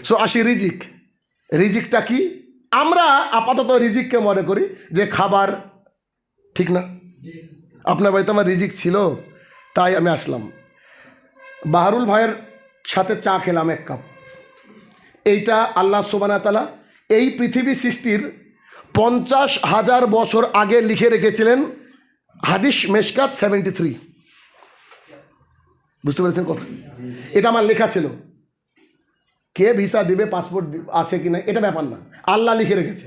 So আসি রিজিক। রিজিকটা কি? আমরা আপাতত রিজিককে মনে করি যে খাবার, ঠিক না? আপনার বাড়িতে আমার রিজিক ছিল তাই আমি আসলাম। বাহারুল ভাইয়ের সাথে চা খেলাম 1 কাপ। এইটা আল্লাহ সুবহানাহু ওয়া তাআলা এই পৃথিবী সৃষ্টির 50,000 বছর আগে লিখে রেখেছিলেন। হাদিস মেশকাত 73। বুঝতে পেরেছেন কথা? এটা আমার লেখা ছিল। কে ভিসা দিবে, পাসপোর্ট আছে কিনা এটা ব্যাপার না, আল্লাহ লিখে রেখেছে।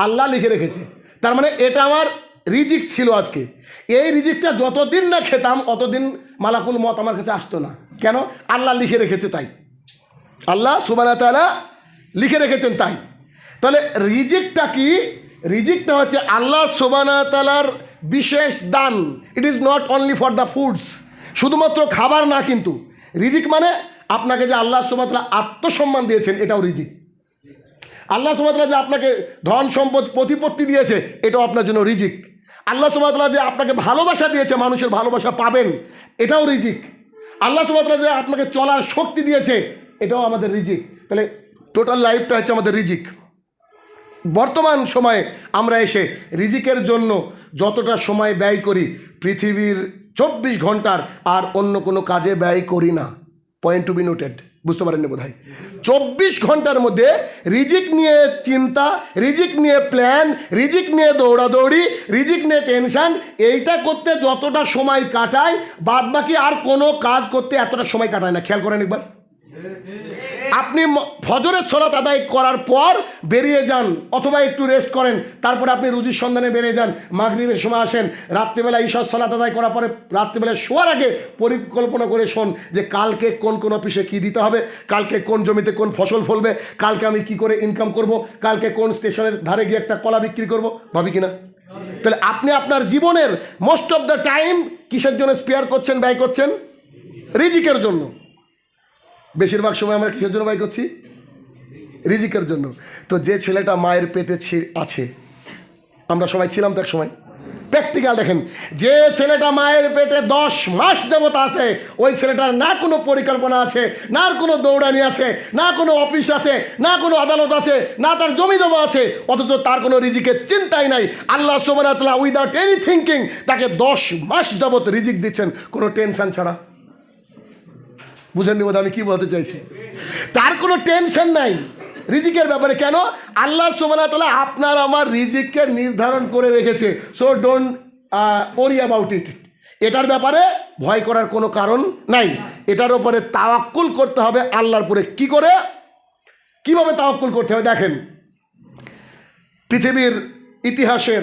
আল্লাহ লিখে রেখেছে, তার মানে এটা আমার রিজিক ছিল আজকে। এই রিজিকটা যতদিন না খেতাম অতদিন মালাকুল মত আমার কাছে আসতো না। কেন? আল্লাহ লিখে রেখেছে তাই। আল্লাহ সুবহানাহু ওয়া তাআলা লিখে রেখেছেন তাই। তাহলে রিজিকটা কি? রিজিকটা হচ্ছে আল্লাহ সুবহানাহু ওয়া তাআলার বিশেষ দান। It is not only for the foods, শুধুমাত্র খাবার না, কিন্তু রিজিক মানে আপনাকে যে আল্লাহ সুবহানাহু ওয়া তাআলা আত্মসম্মান দিয়েছেন এটাও রিজিক। আল্লাহ সুবহানাহু ওয়া তাআলা যে আপনাকে ধন সম্পদ প্রতিপত্তি দিয়েছে এটাও আপনার জন্য রিজিক। আল্লাহ সুবহানাহু ওয়া তাআলা যে আপনাকে ভালোবাসা দিয়েছে, মানুষের ভালোবাসা পাবেন, এটাও রিজিক। আল্লাহ সুবহানাহু ওয়া তাআলা যে আপনাকে চলার শক্তি দিয়েছে এটাও আমাদের রিজিক। তাহলে টোটাল লাইফটা হচ্ছে আমাদের রিজিক। বর্তমান সময়ে আমরা এসে রিজিকের জন্য যতটা সময় ব্যয় করি পৃথিবীর 24 ঘন্টার আর অন্য কোনো কাজে ব্যয় করি না। Point to be noted. বুঝতে পারেননি বোধহয়? 24 ঘন্টার মধ্যে রিজিক নিয়ে চিন্তা, রিজিক নিয়ে প্ল্যান, রিজিক নিয়ে দৌড়াদৌড়ি, রিজিক নিয়ে টেনশন, এইটা করতে যতটা সময় কাটায় বাদ বাকি আর কোনো কাজ করতে এতটা সময় কাটায় না। খেয়াল করেন একবার। আপনি ফজরের সালাত আদায় করার পর বেরিয়ে যান অথবা একটু রেস্ট করেন, তারপরে আপনি রুজির সন্ধানে বেরিয়ে যান, মাগরিবের সময় আসেন, রাত্রিবেলা ঈশার সালাত আদায় করার পরে রাত্রিবেলা শোয়ার আগে পরিকল্পনা করে শোন যে কালকে কোন কোন অফিসে কী দিতে হবে, কালকে কোন জমিতে কোন ফসল ফলবে, কালকে আমি কি করে ইনকাম করব, কালকে কোন স্টেশনের ধারে গিয়ে একটা কলা বিক্রি করব, ভাবি কিনা? তাহলে আপনি আপনার জীবনের মোস্ট অফ দ্য টাইম কিসের জন্য স্পেয়ার করছেন, ব্যয় করছেন? রিজিকের জন্য। বেশিরভাগ সময় আমরা কিসের জন্য ব্যয় করছি? রিজিকের জন্য। তো যে ছেলেটা মায়ের পেটে আছে, আমরা সবাই ছিলাম তো এক সময়, প্র্যাকটিক্যাল দেখেন, যে ছেলেটা মায়ের পেটে 10 মাস যাবত আছে ওই ছেলেটার না কোনো পরিকল্পনা আছে, না কোনো দৌড়ানি আছে, না কোনো অফিস আছে, না কোনো আদালত আছে, না তার জমি জমা আছে, অথচ তার কোনো রিজিকের চিন্তাই নাই। আল্লাহ সুবহানাহু ওয়া তাআলা উইদাউট এনি থিঙ্কিং তাকে 10 মাস যাবত রিজিক দিচ্ছেন, কোনো টেনশন ছাড়া। বুঝেননি বোধ আমি কি বলতে চাইছি? তার কোনো টেনশন নাই রিজিকের ব্যাপারে। কেন? আল্লাহ সুবহানাহু ওয়া তাআলা আপনার আমার রিজিককে নির্ধারণ করে রেখেছে। So don't worry about it. এটার ব্যাপারে ভয় করার কোনো কারণ নাই। এটার উপরে তাওয়াক্কুল করতে হবে আল্লাহর উপরে। কি করে, কিভাবে তাওয়াক্কুল করতে হবে? দেখেন, পৃথিবীর ইতিহাসের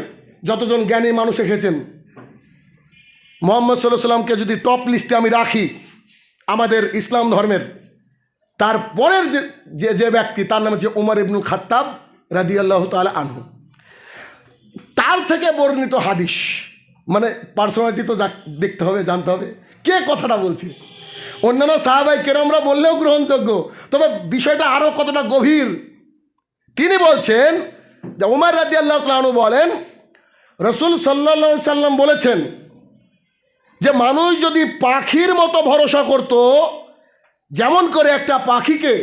যতজন জ্ঞানী মানুষ এসেছেন, মুহাম্মদ সাল্লাল্লাহু আলাইহি সাল্লামকে যদি টপ লিস্টে আমি রাখি আমাদের ইসলাম ধর্মের, তারপরের যে ব্যক্তি তার নাম হচ্ছে উমর ইবনুল খাত্তাব রাদিয়াল্লাহু তাআলা আনহু। তার থেকে বর্ণিত হাদিস, মানে পার্সোনালিটি তো দেখতে হবে, জানতে হবে কে কথাটা বলছে। অন্যান্য সাহাবাই কেরামরা বললেও গ্রহণযোগ্য, তবে বিষয়টা আরও কতটা গভীর। তিনি বলছেন যে উমর রাদিয়াল্লাহু তাআলা আনহু বলেন, রাসূল সাল্লাল্লাহু আলাইহি সাল্লাম বলেছেন যে মানুষ যদি পাখির মতো ভরসা করত, যেমন করে একটা পাখিকে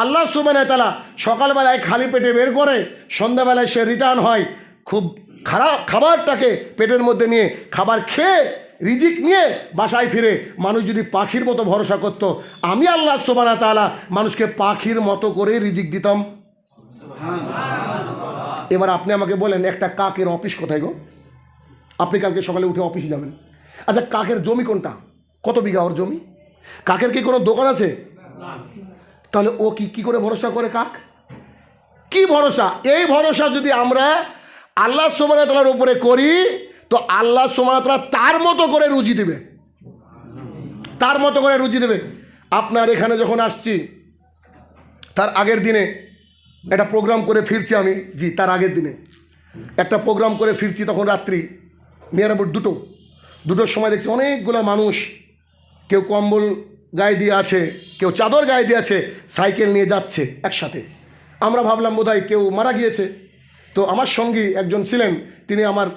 আল্লাহ সুবহানাহু ওয়া তাআলা সকালবেলায় খালি পেটে বের করে, সন্ধ্যাবেলায় সে রিটার্ন হয় খুব খারাপ খাবারটাকে পেটের মধ্যে নিয়ে, খাবার খেয়ে রিজিক নিয়ে বাসায় ফিরে, মানুষ যদি পাখির মতো ভরসা করত, আমি আল্লাহ সুবহানাহু ওয়া তাআলা মানুষকে পাখির মতো করে রিজিক দিতাম। এবার আপনি আমাকে বলেন, একটা কাকের অফিস কোথায় গো? আপনি কালকে সকালে উঠে অফিসে যাবেন। আচ্ছা, কাকের জমি কোনটা? কত বিঘা ওর জমি? কাকের কি কোনো দোকান আছে? তাহলে ও কি করে ভরসা করে? কাক কি ভরসা? এই ভরসা যদি আমরা আল্লাহ সুবহানাহু ওয়া তাআলার উপরে করি তো আল্লাহ সুবহানাহু ওয়া তাআলা তার মতো করে রুজি দেবে, তার মতো করে রুজি দেবে। আপনার এখানে যখন আসছি তার আগের দিনে একটা প্রোগ্রাম করে ফিরছি আমি, জি তার আগের দিনে একটা প্রোগ্রাম করে ফিরছি, তখন রাত্রি নিয়ার 2টোর সময় দেখছি অনেকগুলো মানুষ, কেউ কম্বল গায়ে দিয়ে আছে, কেউ চাদর গায়ে দিয়ে আছে, সাইকেল নিয়ে যাচ্ছে একসাথে। আমরা ভাবলাম বোধহয় কেউ মারা গিয়েছে। তো আমার সঙ্গী একজন ছিলেন, তিনি আমার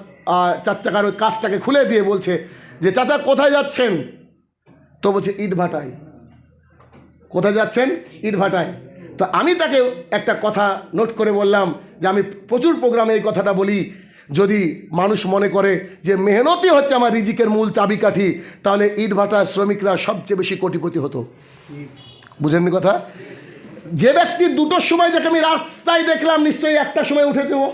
4 চাকার ওই কাজটাকে খুলে দিয়ে বলছে যে চাচা কোথায় যাচ্ছেন? তো বলছে ইট ভাটায়। কোথায় যাচ্ছেন? ইট ভাটায়। তো আমি তাকে একটা কথা নোট করে বললাম যে আমি প্রচুর প্রোগ্রামে এই কথাটা বলি, যদি মানুষ মনে করে যে মেহনতই হচ্ছে আমার রিজিকের মূল চাবিকাঠি, তাহলে ইট ভাটার শ্রমিকরা সবচেয়ে বেশি কোটিপতি হতো। বুঝেননি কথা? যে ব্যক্তি 2টোর সময় যাকে আমি রাস্তায় দেখলাম, নিশ্চয়ই 1টার সময় উঠেছে, ও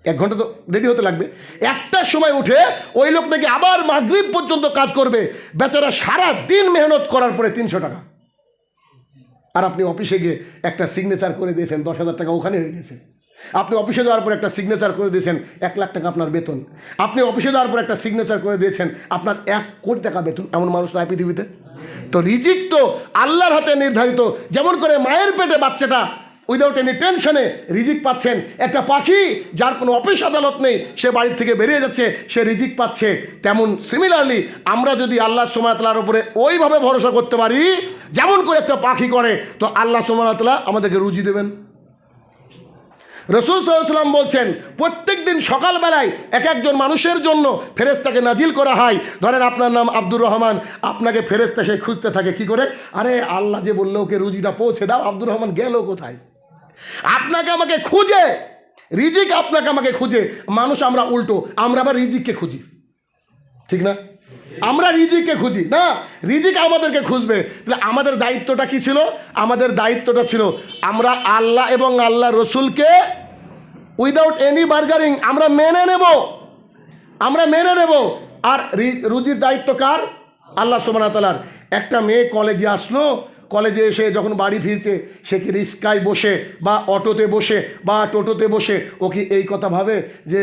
1 ঘন্টা তো রেডি হতে লাগবে, 1টার সময় উঠে ওই লোক নাকি আবার মাগরিব পর্যন্ত কাজ করবে, বেচারা সারা দিন মেহনত করার পরে 300 টাকা। আর আপনি অফিসে গিয়ে একটা সিগনেচার করে দিয়েছেন, 10,000 টাকা ওখানে হয়ে গেছে। আপনি অফিসে যাওয়ার পর একটা সিগনেচার করে দিয়েছেন, 1 লাখ টাকা আপনার বেতন। আপনি অফিসে যাওয়ার পর একটা সিগনেচার করে দিয়েছেন, আপনার 1 কোটি টাকা বেতন। এমন মানুষ নাই পৃথিবীতে। তো রিজিক তো আল্লাহর হাতে নির্ধারিত। যেমন করে মায়ের পেটে বাচ্চাটা উইদাউট এনি টেনশনে রিজিক পাচ্ছেন, একটা পাখি যার কোনো অফিস আদালত নেই, সে বাড়ির থেকে বেরিয়ে যাচ্ছে, সে রিজিক পাচ্ছে, তেমন সিমিলারলি আমরা যদি আল্লাহ সুবহানাহু ওয়া তাআলার উপরে ওইভাবে ভরসা করতে পারি যেমন করে একটা পাখি করে, তো আল্লাহ সুবহানাহু ওয়া তাআলা আমাদেরকে রুজি দেবেন। রাসূল সাল্লাল্লাহু আলাইহি ওয়াসাল্লাম বলছেন, প্রত্যেক দিন সকালবেলায় এক একজন মানুষের জন্য ফেরেশতাকে নাজিল করা হয়। ধরেন আপনার নাম আব্দুর রহমান, আপনাকে ফেরেশতা সে খুঁজতে থাকে, কি করে? আরে আল্লাহ যে বললো ওকে রুজিটা পৌঁছে দাও, আব্দুর রহমান গেল কোথায়? আপনাকে আমাকে খুঁজে, রিজিক আপনাকে আমাকে খুঁজে। মানুষ আমরা উল্টো, আমরা আবার রিজিককে খুঁজি, ঠিক না? আমরা রিজিককে খুঁজি না, রিজিক আমাদেরকে খুঁজবে। তাহলে আমাদের দায়িত্বটা কি ছিল? আমাদের দায়িত্বটা ছিল আমরা আল্লাহ এবং আল্লাহ রসুলকে উইদাউট এনি বার্গারিং আমরা মেনে নেব, আমরা মেনে নেব। আর রুজির দায়িত্ব কার? আল্লাহ সুবহানাহু ওয়া তাআলার। একটা মেয়ে কলেজে আসলো, কলেজে এসে যখন বাড়ি ফিরছে, সে কি রিক্সায় বসে বা অটোতে বসে বা টোটোতে বসে ও কি এই কথা ভাবে যে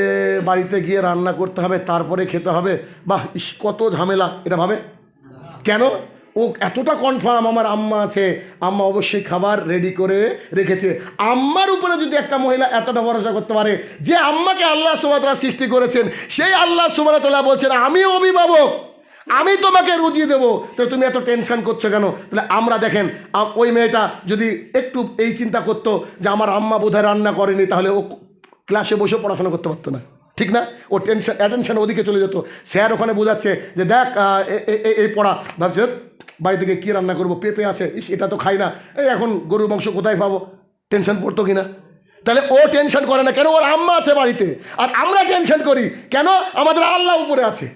বাড়িতে গিয়ে রান্না করতে হবে, তারপরে খেতে হবে, বা ইস কত ঝামেলা, এটা ভাবে? কেন? ও এতটা কনফার্ম আমার আম্মা আছে, আম্মা অবশ্যই খাবার রেডি করে রেখেছে। আম্মার উপরে যদি একটা মহিলা এতটা ভরসা করতে পারে, যে আম্মাকে আল্লাহ সুবহানাহু ওয়া তাআলা সৃষ্টি করেছেন, সেই আল্লাহ সুবহানাহু ওয়া তাআলা বলছেন আমি অভিভাবক, আমি তোমাকে রুজি দেবো, তো তুমি এত টেনশন করছো কেন? তাহলে আমরা দেখেন, ওই মেয়েটা যদি একটু এই চিন্তা করতো যে আমার আম্মা বোধহয় রান্না করেনি, তাহলে ও ক্লাসে বসে পড়াশোনা করতে পারতো না, ঠিক না? ও অ্যাটেনশন ওদিকে চলে যেত। স্যার ওখানে বোঝাচ্ছে যে দেখ এই পড়া, ভাবছে বাড়ি থেকে কী রান্না করবো, পেঁপে আছে, এটা তো খাই না, এই এখন গরুর মাংস কোথায় পাবো? টেনশন পড়তো কি না? তাহলে ও টেনশন করে না কেন? ওর আম্মা আছে বাড়িতে। আর আমরা টেনশন করি কেন? আমাদের আল্লাহ উপরে আছে।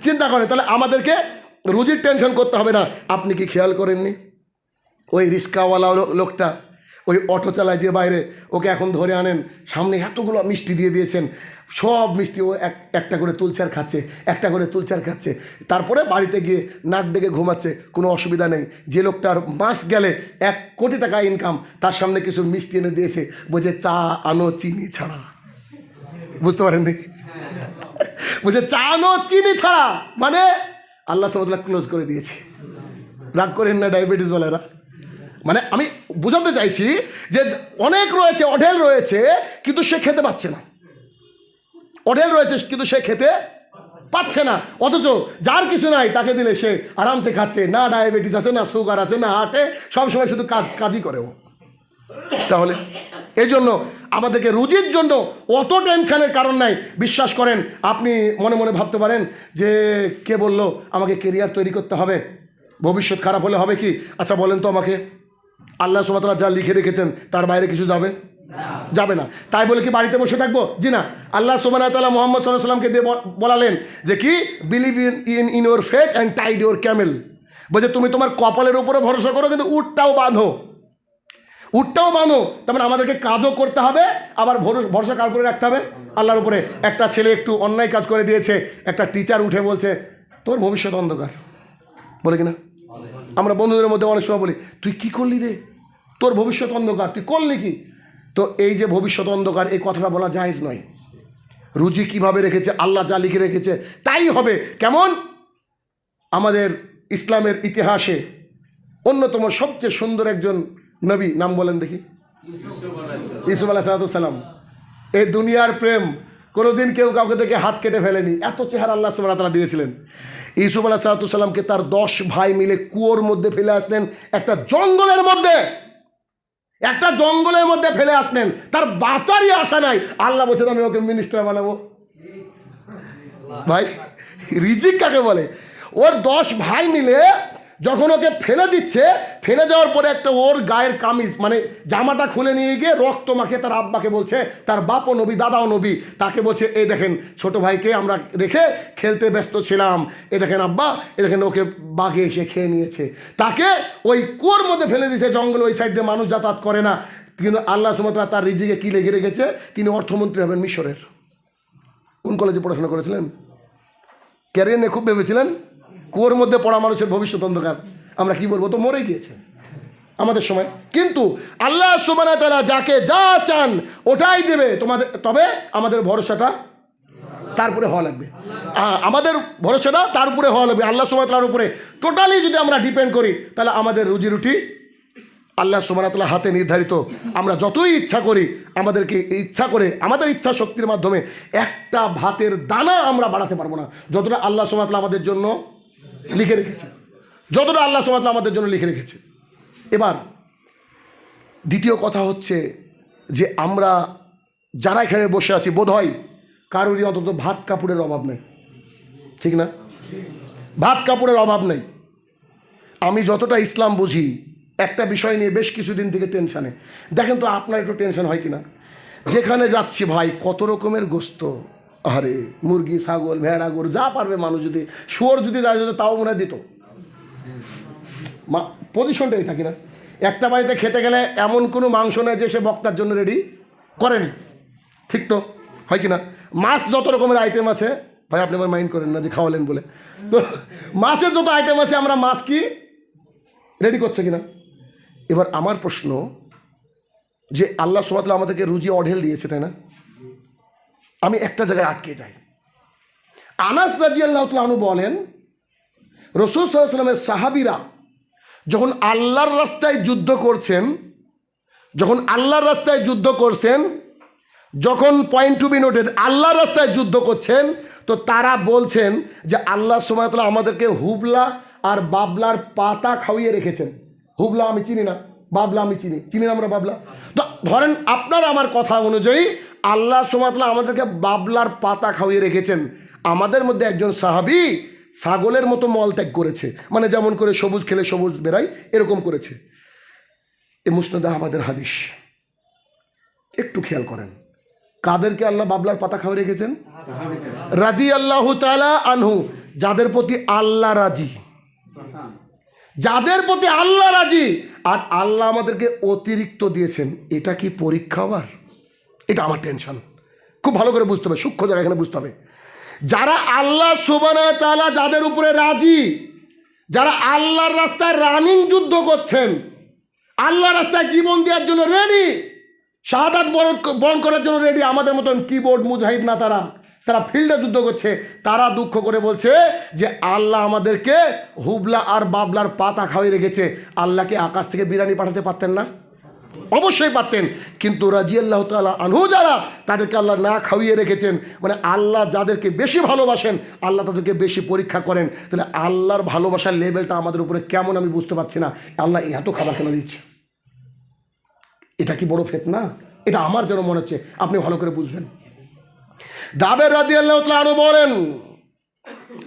চিন্তা করেন, তাহলে আমাদেরকে রুজির টেনশন করতে হবে না। আপনি কি খেয়াল করেননি ওই রিক্সাওয়ালা লোকটা, ওই অটো চালায় যে বাইরে, ওকে এখন ধরে আনেন, সামনে এতগুলো মিষ্টি দিয়ে দিয়েছেন, সব মিষ্টি ও একটা করে তুলছে আর খাচ্ছে, একটা করে তুলছে আর খাচ্ছে, তারপরে বাড়িতে গিয়ে নাক ডেকে ঘুমাচ্ছে, কোনো অসুবিধা নেই। যে লোকটার মাস গেলে 1 কোটি টাকা ইনকাম, তার সামনে কিছু মিষ্টি এনে দিয়েছে, বলছে চা আনো চিনি ছাড়া। বুঝতে পারেননি? বলছে চা আনো চিনি ছাড়া, মানে আল্লাহ সুবহানাহু ওয়া তাআলা ক্লোজ করে দিয়েছে। রাগ করেন না ডায়াবেটিস বলেরা। মানে আমি বোঝাতে চাইছি যে অনেক রয়েছে, অঢেল রয়েছে, কিন্তু সে খেতে পাচ্ছে না। অঢেল রয়েছে কিন্তু সে খেতে পাচ্ছে না, অথচ যার কিছু নাই তাকে দিলে সে আরামসে খাচ্ছে, না ডায়াবেটিস আছে, না সুগার আছে, না হার্টে, সবসময় শুধু কাজই করে ও। তাহলে এই জন্য আমাদেরকে রুজির জন্য অত টেনশনের কারণ নাই। বিশ্বাস করেন, আপনি মনে মনে ভাবতে পারেন যে কে বললো আমাকে কেরিয়ার তৈরি করতে হবে, ভবিষ্যৎ খারাপ হলে হবে কি? আচ্ছা বলেন তো আমাকে, আল্লাহ সুবহানাহু ওয়া তাআলা যা লিখে রেখেছেন তার বাইরে কিছু যাবে? যাবে না। তাই বলে কি বাড়িতে বসে থাকবো? জি না। আল্লাহ সুবহানাহু ওয়া তাআলা মুহাম্মদ সাল্লাল্লাহু আলাইহি ওয়াসাল্লামকে দিয়ে বলালেন যে কি, believe in your fate and tied your camel. বলছে তুমি তোমার কপালের উপরে ভরসা করো, কিন্তু উটটাও বাঁধো, উটটাও বাঁধো। তার মানে আমাদেরকে কাজও করতে হবে, আবার ভরসা কার উপরে রাখতে হবে? আল্লাহর উপরে। একটা ছেলে একটু অন্যায় কাজ করে দিয়েছে, একটা টিচার উঠে বলছে তোর ভবিষ্যৎ অন্ধকার, বলে কিনা? আমরা বন্ধুদের মধ্যে অনেক সময় বলি তুই কি করলি রে, তোর ভবিষ্যৎ অন্ধকার, তুই করলি কি? তো এই যে ভবিষ্যৎ অন্ধকার, এই কথাটা বলা জায়েজ নয়। রুজি কিভাবে রেখেছে, আল্লাহ যা লিখে রেখেছে তাই হবে। কেমন? আমাদের ইসলামের ইতিহাসে অন্যতম সবচেয়ে সুন্দর একজন নবী, নাম বলেন দেখি। ইউসুফ আলাইহিস সালাম। এই দুনিয়ার প্রেম, কোনোদিন কেউ কাউকে থেকে হাত কেটে ফেলেনি, এত চেহারা আল্লাহ সুবহানাহু ওয়া তাআলা দিয়েছিলেন। ইউসুফ আলাইহিস সালামকে তার 10 ভাই মিলে কুয়োর মধ্যে ফেলে আসলেন, একটা জঙ্গলের মধ্যে, একটা জঙ্গলের মধ্যে ফেলে আসলেন, তার বাঁচারই আশা নাই। আল্লাহ বলছেন আমি ওকে মিনিস্টার বানাবো। ভাই রিজিক কাকে বলে? ওর 10 ভাই মিলে যখন ওকে ফেলে দিচ্ছে, ফেলে যাওয়ার পরে একটা ওর গায়ের কামিজ মানে জামাটা খুলে নিয়ে গিয়ে রক্ত মাখে তার আব্বাকে বলছে, তার বাপও নবী দাদাও নবী, তাকে বলছে এই দেখেন ছোট ভাইকে আমরা রেখে খেলতে ব্যস্ত ছিলাম, এ দেখেন আব্বা, এ দেখেন ওকে বাঘে এসে খেয়ে নিয়েছে। তাকে ওই কুয়োর মধ্যে ফেলে দিয়েছে, জঙ্গল ওই সাইড দিয়ে মানুষ যাতায়াত করে না, কিন্তু আল্লাহ সুবহানাহু ওয়া তাআলা তার রিজিকে কি লেগে রেখেছে, তিনি অর্থমন্ত্রী হবেন মিশরের। কোন কলেজে পড়াশোনা করেছিলেন? ক্যারিয়ার নিয়ে খুব ভেবেছিলেন? কুয়োর মধ্যে পড়া মানুষের ভবিষ্যৎ অন্ধকার। আমরা কি বলবো, তো মরে গিয়েছে আমাদের সময়। কিন্তু আল্লাহ সুবহানাহু ওয়া তাআলা যাকে যা চান ওটাই দেবে তোমাদের, তবে আমাদের ভরসাটা তারপরে হওয়া লাগবে। আমাদের ভরসাটা তার উপরে হওয়া লাগবে, আল্লাহ সুবহানাহু ওয়া তাআলার উপরে টোটালি যদি আমরা ডিপেন্ড করি, তাহলে আমাদের রুজি রুটি আল্লাহ সুবহানাহু ওয়া তাআলার হাতে নির্ধারিত। আমরা যতই ইচ্ছা করি, আমাদেরকে ইচ্ছা করে আমাদের ইচ্ছা শক্তির মাধ্যমে একটা ভাতের দানা আমরা বাড়াতে পারবো না, যতটা আল্লাহ সুবহানাহু ওয়া তাআলা আমাদের জন্য লিখে রেখেছে, যতটা আল্লাহ সুবহানাহু ওয়া তাআলা আমাদের জন্য লিখে রেখেছে। এবার দ্বিতীয় কথা হচ্ছে যে আমরা যারা এখানে বসে আছি, বোধ হয় কারোরই অন্তত ভাত কাপড়ের অভাব নেই, ঠিক না? ভাত কাপড়ের অভাব নেই। আমি যতটা ইসলাম বুঝি, একটা বিষয় নিয়ে বেশ কিছুদিন থেকে টেনশানে। দেখেন তো আপনার একটু টেনশন হয় কি না? যেখানে যাচ্ছি ভাই কত রকমের গোস্ত, আরে মুরগি, ছাগল, ভেড়া, গরু যা পারবে মানুষ, যদি শুয়োর যদি যায় যদি তাও মনে দিত। পজিশনটা এটা কিনা, একটা বাড়িতে খেতে গেলে এমন কোনো মাংস নেই যে সে বক্তার জন্য রেডি করেনি, ঠিক তো হয় কিনা? মাছ যত রকমের আইটেম আছে, ভাই আপনি আমার মাইন্ড করেন না যে খাওয়ালেন বলে, তো মাছের যত আইটেম আছে আমরা মাছ কি রেডি করছে কিনা? এবার আমার প্রশ্ন যে আল্লাহ সুবহানাহু ওয়া তাআলা আমাদেরকে রুজি অঢেল দিয়েছে, তাই না? আমি একটা জায়গায় আটকে যাই। আনাস রাদিয়াল্লাহু তাআলা আনহু বলেন, রাসূল সাল্লাল্লাহু আলাইহি ওয়াসাল্লামের সাহাবীরা যখন আল্লাহর রাস্তায় যুদ্ধ করছেন, যখন পয়েন্ট টু বি নোটেড আল্লাহর রাস্তায় যুদ্ধ করছেন, তো তারা বলছেন যে আল্লাহ সুবহানাহু ওয়া তাআলা আমাদেরকে হুবলা আর বাবলার পাতা খাওয়িয়ে রেখেছেন। হুবলা আমি চিনি না, বাবলা আমি চিনি না আমরা বাবলা। তো ধরেন আপনার আমার কথা অনুযায়ী আল্লাহ সুবহানাহু ওয়া তাআলা আমাদেরকে বাবলার পাতা খাওয়িয়ে রেখেছেন। আমাদের মধ্যে একজন সাহাবী ছাগলের মতো মলত্যাগ করেছে, মানে যেমন করে সবুজ খেলে সবুজ বেরাই, এরকম করেছে। এ মুসনাদে আহমদের হাদিস। একটু খেয়াল করেন, কাদেরকে আল্লাহ বাবলার পাতা খাওয়িয়ে রেখেছেন? রাদিয়াল্লাহু তাআলা আনহু, যাদের প্রতি আল্লাহ রাজি, যাদের প্রতি আল্লাহ রাজি, আর আল্লাহ আমাদেরকে অতিরিক্ত দিয়েছেন। এটা কি পরীক্ষা? আবার এটা আমার টেনশন। খুব ভালো করে বুঝতে হবে, সূক্ষ্ম জায়গা এখানে বুঝতে হবে। যারা আল্লাহ সুবহানাহু ওয়া তাআলা যাদের উপরে রাজি, যারা আল্লাহর রাস্তায় রানিং যুদ্ধ করছেন, আল্লাহর রাস্তায় জীবন দেওয়ার জন্য রেডি, শাহাদাত বরণ করার জন্য রেডি, আমাদের মতন কিবোর্ড মুজাহিদ না, তারা ফিল্ডে যুদ্ধ করছে, তারা দুঃখ করে বলছে যে আল্লাহ আমাদেরকে হুবলা আর বাবলার পাতা খাওয়িয়ে রেখেছে। আল্লাহকে আকাশ থেকে বিরিয়ানি পাঠাতে পারতেন না? অবশ্যই পারতেন, কিন্তু রাদিয়াল্লাহু তাআলা আনহু যারা, তাদেরকে আল্লাহ না খাওয়িয়ে রেখেছেন। মানে আল্লাহ যাদেরকে বেশি ভালোবাসেন, আল্লাহ তাদেরকে বেশি পরীক্ষা করেন। তাহলে আল্লাহর ভালোবাসার লেভেলটা আমাদের উপরে কেমন আমি বুঝতে পারছি না। আল্লাহ এত খাবার কেন দিচ্ছে? এটা কি বড় ফিতনা? এটা আমার যেন মনে হচ্ছে, আপনি ভালো করে বুঝবেন। জাবের রাদিয়াল্লাহু তাআলা আনহু বলেন,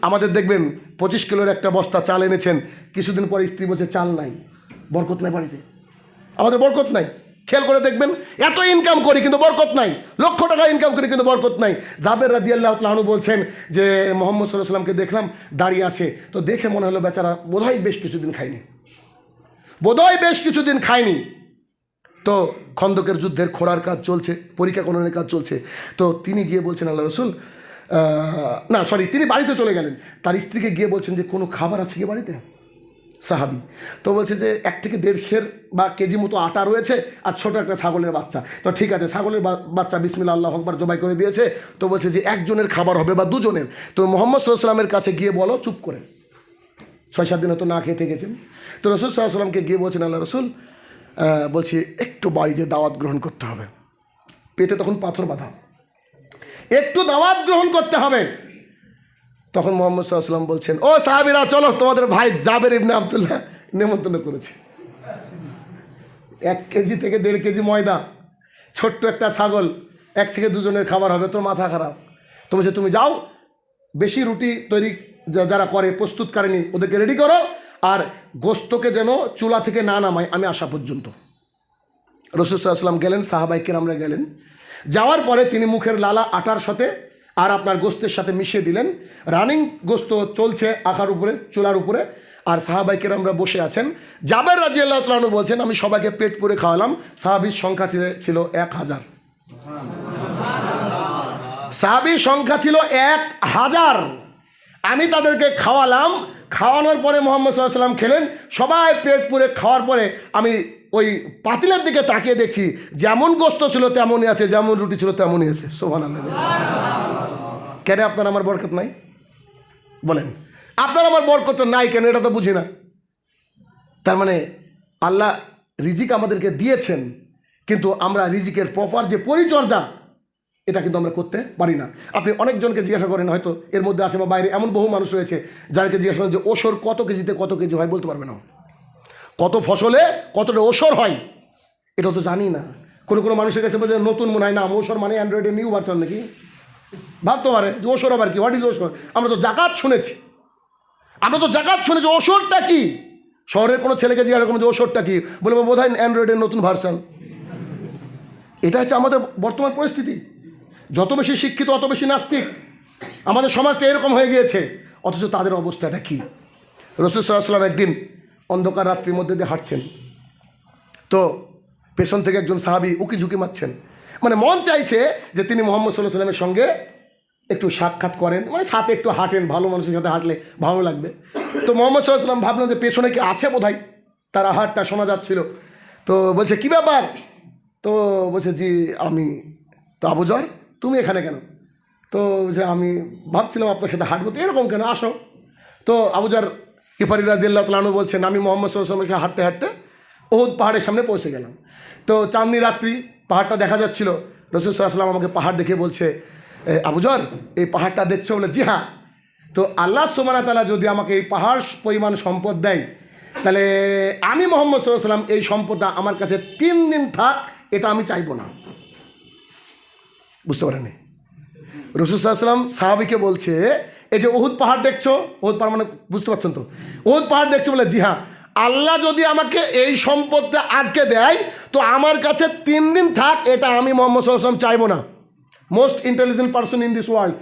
আমাদের দেখবেন 25 কিলোর একটা বস্তা চাল এনেছেন, কিছুদিন পরে স্ত্রী বলছে চাল নাই, বরকত নাই বাড়িতে, আমাদের বরকত নাই। খেয়াল করে দেখবেন, এত ইনকাম করি কিন্তু বরকত নাই, লক্ষ টাকা ইনকাম করি কিন্তু বরকত নাই। জাবের রাদিয়াল্লাহু তাআলা আনহু বলছেন যে মুহাম্মদ সাল্লাল্লাহু আলাইহি ওয়াসাল্লামকে দেখলাম দাঁড়িয়ে আছে, তো দেখে মনে হলো বেচারা বোধহয় বেশ কিছুদিন খায়নি। তো খন্দকের যুদ্ধের খোঁড়ার কাজ চলছে, পরীক্ষা করণের কাজ চলছে। তো তিনি গিয়ে বলছেন আল্লাহ রসুল, তিনি বাড়িতে চলে গেলেন, তার স্ত্রীকে গিয়ে বলছেন যে কোনো খাবার আছে কি বাড়িতে? সাহাবি তো বলছে যে 1 থেকে 1.5 বা কেজি মতো আটা রয়েছে আর ছোট একটা ছাগলের বাচ্চা। তো ঠিক আছে, ছাগলের বাচ্চা বিসমিল্লাহ আল্লাহু আকবার জবাই করে দিয়েছে। তো বলছে যে একজনের খাবার হবে বা দুজনের। তো মুহাম্মদ সাল্লাল্লাহু আলাইহি ওয়াসাল্লামের কাছে গিয়ে বলো চুপ করে, 6-7 দিন হয়তো না খেয়ে থেকেছেন। তো রাসূল সাল্লাল্লাহু আলাইহি ওয়াসাল্লামকে গিয়ে বলছেন আল্লাহ রসুল বলছি একটু বাড়িতে দাওয়াত গ্রহণ করতে হবে। পেটে তখন পাথর বাঁধা, একটু দাওয়াত গ্রহণ করতে হবে। তখন মুহাম্মদ সাল্লাল্লাহু আলাইহি ওয়াসাল্লাম বলছেন, ও সাহাবীরা চলো, তোমাদের ভাই জাবের ইবনে আব্দুল্লাহ নিমন্ত্রণ করেছে। 1 কেজি থেকে 1.5 কেজি ময়দা, ছোট্ট একটা ছাগল, 1 থেকে 2 জনের খাবার হবে। তোর মাথা খারাপ? তো বলছে তুমি যাও, বেশি রুটি তৈরি যারা করে প্রস্তুতকারিনী ওদেরকে রেডি করো, আর গোস্তকে যেন চুলা থেকে না নামায় আমি আসা পর্যন্ত। রাসূল সাল্লাল্লাহু আলাইহি ওয়াসাল্লাম গেলেন, সাহাবায়ে কেরামরা গেলেন। যাওয়ার পরে তিনি মুখের লালা আটার সাথে আর আপনার গোস্তের সাথে মিশিয়ে দিলেন। রানিং গোস্ত চলছে আখার উপরে, চুলার উপরে, আর সাহাবায়ে কেরামরা বসে আছেন। জাবের রাদিয়াল্লাহু তাআলা আনহু বলছেন, আমি সবাইকে পেট পুরে খাওয়ালাম। সাহাবীর সংখ্যা ছিল 1000। সাহাবীর সংখ্যা ছিল 1000। আমি তাদেরকে খাওয়ালাম। খাওয়ানোর পরে মুহাম্মদ সাল্লাল্লাহু আলাইহি ওয়াসাল্লাম খেলেন। সবাই পেট পুরে খাওয়ার পরে আমি ওই পাতিলের দিকে তাকিয়ে দেখছি যেমন গোস্ত ছিল তেমনই আছে, যেমন রুটি ছিল তেমনই আছে। সুবহানাল্লাহ। কেন আপনার আমার বরকত নাই? বলেন, আপনার আমার বরকত নাই কেন? এটা তো বুঝি না। তার মানে আল্লাহ রিজিক আমাদেরকে দিয়েছেন, কিন্তু আমরা রিজিকের প্রপার যে পরিচর্যা এটা কিন্তু আমরা করতে পারি না। আপনি অনেকজনকে জিজ্ঞাসা করেন, হয়তো এর মধ্যে আসে বা বাইরে এমন বহু মানুষ রয়েছে যাদেরকে জিজ্ঞাসা করেন যে ওসর কত কেজিতে কত কেজি হয়, বলতে পারবে না। কত ফসলে কতটা ওসর হয় এটা তো জানি না। কোনো মানুষের কাছে বলছে নতুন মনে হয় না, ওসর মানে অ্যান্ড্রয়েডের নিউ ভার্সন নাকি, ভাবতে পারে যে ওসর আবার কি, হোয়াট ইজ ওসর? আমরা তো জাকাত শুনেছি, ওসরটা কি? শহরের কোনো ছেলেকে জিজ্ঞাসা করুন যে ওসরটা কি, বলবো বোধ হয় অ্যান্ড্রয়েডের নতুন ভার্সন। এটা হচ্ছে আমাদের বর্তমান পরিস্থিতি। যত বেশি শিক্ষিত অত বেশি নাস্তিক। আমাদের সমাজটা এরকম হয়ে গিয়েছে, অথচ তাদের অবস্থাটা কি? রাসূল সাল্লাল্লাহু আলাইহি ওয়াসাল্লাম একদিন অন্ধকার রাত্রির মধ্যে দিয়ে হাঁটছেন, তো পেছন থেকে একজন সাহাবী উকি ঝুঁকি মারছেন। মানে মন চাইছে যে তিনি মুহাম্মদ সাল্লাল্লাহু আলাইহি ওয়াসাল্লামের সঙ্গে একটু সাক্ষাৎ করেন, মানে সাথে একটু হাঁটেন, ভালো মানুষের সাথে হাঁটলে ভালো লাগবে। তো মুহাম্মদ সাল্লাল্লাহু আলাইহি ওয়াসাল্লাম ভাবলেন যে পেছনে কি আছে, বোধহয় তার আহারটা শোনা যাচ্ছিল। তো বলছে কী ব্যাপার? তো বলছে জি আমি। তো আবু যর তুমি এখানে কেন? তো যে আমি ভাবছিলাম আপনার সাথে হাঁটবো, তো এরকম কেন, আসো। তো আবু যর গিফারি রাদিয়াল্লাহু তাআলা আনহু বলছেন, আমি মুহাম্মদ সাল্লাল্লাহু আলাইহি ওয়াসাল্লামের হাঁটতে হাঁটতে উহুদ পাহাড়ের সামনে পৌঁছে গেলাম। তো চাঁদনি রাত্রি, পাহাড়টা দেখা যাচ্ছিল। রাসূল সাল্লাল্লাহু আলাইহি ওয়াসাল্লাম আমাকে পাহাড় দেখে বলছে, আবু যর এই পাহাড়টা দেখছো? বলে জি হ্যাঁ। তো আল্লাহ সুবহানাহু ওয়া তাআলা যদি আমাকে এই পাহাড় পরিমাণ সম্পদ দেয়, তাহলে আমি মুহাম্মদ সাল্লাল্লাহু আলাইহি ওয়াসাল্লাম এই সম্পদটা আমার কাছে 3 দিন থাক, এটা আমি চাইবো না। বুঝতে পারেননি? রাসূল সাল্লাল্লাহু আলাইহি ওয়াসাল্লাম সাহাবীকে বলছে, এই যে উহুদ পাহাড় দেখছো, উহুদ পাহাড় মানে বুঝতে পারছেন তো, উহুদ পাহাড় দেখছো? বলে জি হ্যাঁ। আল্লাহ যদি আমাকে এই সম্পদটা আজকে দেয়, তো আমার কাছে 3 দিন থাক, এটা আমি মুহাম্মদ সাল্লাল্লাহু আলাইহি ওয়াসাল্লাম চাইবো না। Most intelligent person in this world,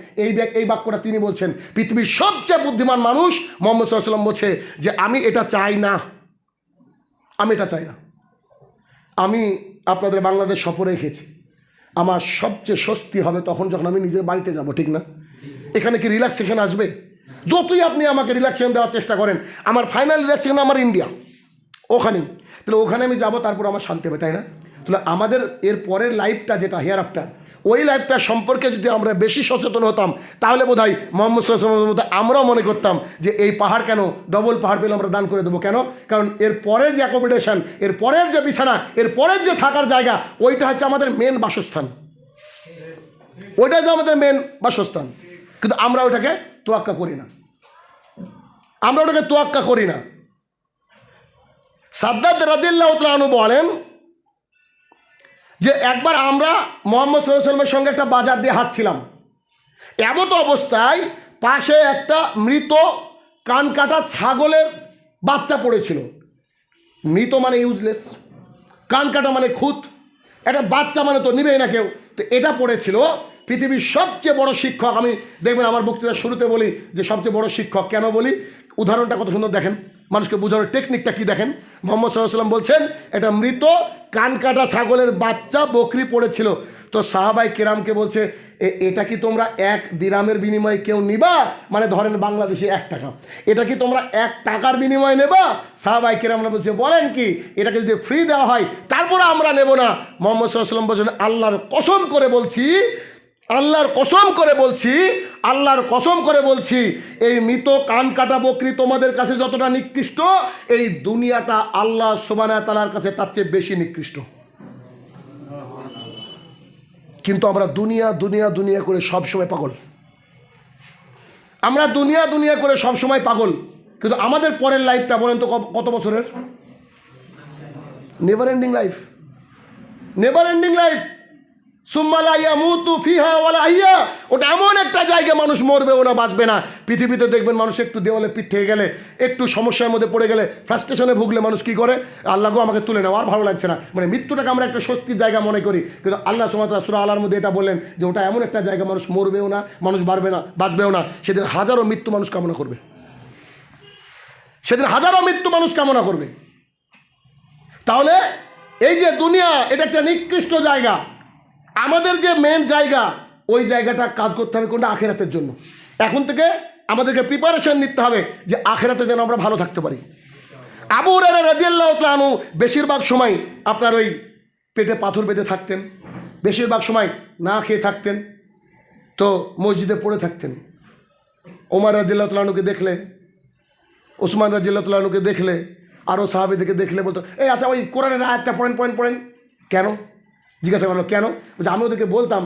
এই বাক্যটা তিনি বলছেন। পৃথিবীর সবচেয়ে বুদ্ধিমান মানুষ মুহাম্মদ সাল্লাল্লাহু আলাইহি ওয়াসাল্লাম বলছে যে আমি এটা চাই না, আমি আপনাদের বাংলাদেশ সফরে রেখেছি। আমার সবচেয়ে স্বস্তি হবে তখন যখন আমি নিজের বাড়িতে যাব, ঠিক না? এখানে কি রিল্যাক্সেশন আসবে? যতই আপনি আমাকে রিল্যাক্সেশন দেওয়ার চেষ্টা করেন, আমার ফাইনাল রিল্যাক্সেশন আমার ইন্ডিয়া, ওখানেই। তাহলে ওখানে আমি যাব, তারপর আমার শান্তি হবে, তাই না? তাহলে আমাদের এর পরের লাইফটা যেটা হিয়ার আফটার, ওই লাইফটা সম্পর্কে যদি আমরা বেশি সচেতন হতাম, তাহলে বোধ হয় মুহাম্মদ সাল্লাল্লাহু আলাইহি ওয়াসাল্লামের মতো আমরাও মনে করতাম যে এই পাহাড় কেন, ডবল পাহাড় পেলে আমরা দান করে দেবো কেন? কারণ এর পরের যে অ্যাকোমোডেশন, এর পরের যে বিছানা, এর পরের যে থাকার জায়গা, ওইটা হচ্ছে আমাদের মেন বাসস্থান, ওইটা যে আমাদের মেন বাসস্থান। কিন্তু আমরা ওটাকে তোয়াক্কা করি না, সাদ্দাদ রাদিয়াল্লাহু তাআলা আনহু বলেন যে একবার আমরা মুহাম্মদ সাল্লাল্লাহু আলাইহি ওয়াসাল্লামের সঙ্গে একটা বাজার দিয়ে হাঁটছিলাম। এমত অবস্থায় পাশে একটা মৃত কান কাটা ছাগলের বাচ্চা পড়েছিল। মৃত মানে ইউজলেস, কান কাটা মানে খুঁত, একটা বাচ্চা মানে তো নিবেই না কেউ। তো এটা পড়েছিল। পৃথিবীর সবচেয়ে বড় শিক্ষক, আমি দেখবেন আমার বক্তৃতার শুরুতে বলি যে সবচেয়ে বড় শিক্ষক কেন বলি, উদাহরণটা কত সুন্দর দেখেন, মানুষকে বোঝানোর টেকনিকটা কি দেখেন। মুহাম্মদ সাল্লাল্লাহু আলাইহি ওয়াসাল্লাম বলছেন এটা মৃত কান কাটা ছাগলের বাচ্চা বকরি পড়েছিল। তো সাহাবায়ে কেরামকে বলছে এটা কি তোমরা 1 দিরহামের বিনিময়ে কেউ নিবা? মানে ধরেন বাংলাদেশে 1 টাকা, এটা কি তোমরা 1 টাকার বিনিময়ে নেবা? সাহাবায়ে কেরামরা বলছে বলেন কি, এটাকে যদি ফ্রি দেওয়া হয় তারপরে আমরা নেব না। মুহাম্মদ সাল্লাল্লাহু আলাইহি ওয়াসাল্লাম বলছেন আল্লাহর কসম করে বলছি এই মৃত কান কাটা বকরি তোমাদের কাছে যতটা নিকৃষ্ট, এই দুনিয়াটা আল্লাহ সুবহানাহু ওয়া তাআলার কাছে তার চেয়ে বেশি নিকৃষ্ট। কিন্তু আমরা দুনিয়া করে সবসময় পাগল। কিন্তু আমাদের পরের লাইফটা বলেন তো কত বছরের? Never ending life. সুম্মা লা ইয়ামুতু ফিহা ওয়ালা আহইয়া, ওটা এমন একটা জায়গা মানুষ মরবেও না বাঁচবে না। পৃথিবীতে দেখবেন মানুষ একটু দেওয়ালে পিঠ থেকে গেলে, একটু সমস্যার মধ্যে পড়ে গেলে, ফ্রাস্ট্রেশনে ভুগলে মানুষ কী করে? আল্লাহ গো আমাকে তুলে নাও, আর ভালো লাগছে না, মানে মৃত্যুটাকে আমরা একটা স্বস্তির জায়গা মনে করি। কিন্তু আল্লাহ সুবহানাহু ওয়া তাআলা সূরা আলার মধ্যে এটা বললেন যে ওটা এমন একটা জায়গা মানুষ মরবেও না, মানুষ বাড়বে না, বাঁচবেও না। সেদিন হাজারো মৃত্যু মানুষ কামনা করবে, সেদিন হাজারো মৃত্যু মানুষ কামনা করবে। তাহলে এই যে দুনিয়া, এটা একটা নিকৃষ্ট জায়গা। আমাদের যে মেন জায়গা, ওই জায়গাটা কাজ করতে হবে কোনটা? আখেরাতের জন্য। এখন থেকে আমাদেরকে প্রিপারেশন নিতে হবে যে আখেরাতে যেন আমরা ভালো থাকতে পারি। আবু হুরায়রা রাদিয়াল্লাহু তাআলা আনহু বেশিরভাগ সময় আপনার ওই পেটে পাথর বেঁধে থাকতেন, বেশিরভাগ সময় না খেয়ে থাকতেন, তো মসজিদে পড়ে থাকতেন। ওমর রাদিয়াল্লাহু তাআলা আনহুকে দেখলে, ওসমান রাদিয়াল্লাহু তাআলা আনহুকে দেখলে, আরও সাহাবীদেরকে দেখলে বলতো, এই আচ্ছা ওই কোরআনের আয়াতটা পড়েন। কেন? জিজ্ঞাসা করলো কেন? বলছে আমি ওদেরকে বলতাম,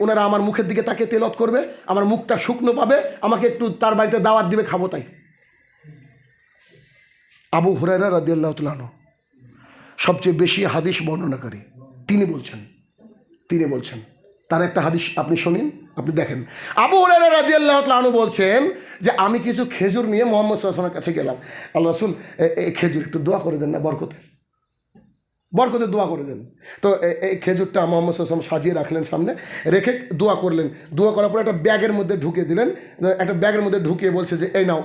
ওনারা আমার মুখের দিকে তাকে তেলাওয়াত করবে, আমার মুখটা শুকনো পাবে, আমাকে একটু তার বাড়িতে দাওয়াত দিবে, খাবো তাই। আবু হুরায়রা রাদিয়াল্লাহু তাআলা আনহু সবচেয়ে বেশি হাদিস বর্ণনাকারী, তিনি বলছেন তার একটা হাদিস আপনি শুনুন, আপনি দেখেন। আবু হুরায়রা রাদিয়াল্লাহু তাআলা আনহু বলছেন যে আমি কিছু খেজুর নিয়ে মুহাম্মদ সাল্লাল্লাহু আলাইহি ওয়াসাল্লামের কাছে গেলাম। আল্লাহ রাসূল, এই খেজুর একটু দোয়া করে দেন না, বরকতে দোয়া করে দেন। তো এই খেজুরটা মুহাম্মদ সাল্লাল্লাহু আলাইহি ওয়াসাল্লাম সাজিয়ে রাখলেন সামনে রেখে দোয়া করলেন। দোয়া করার পরে একটা ব্যাগের মধ্যে ঢুকিয়ে দিলেন, একটা ব্যাগের মধ্যে ঢুকিয়ে বলছে যে এই নাও,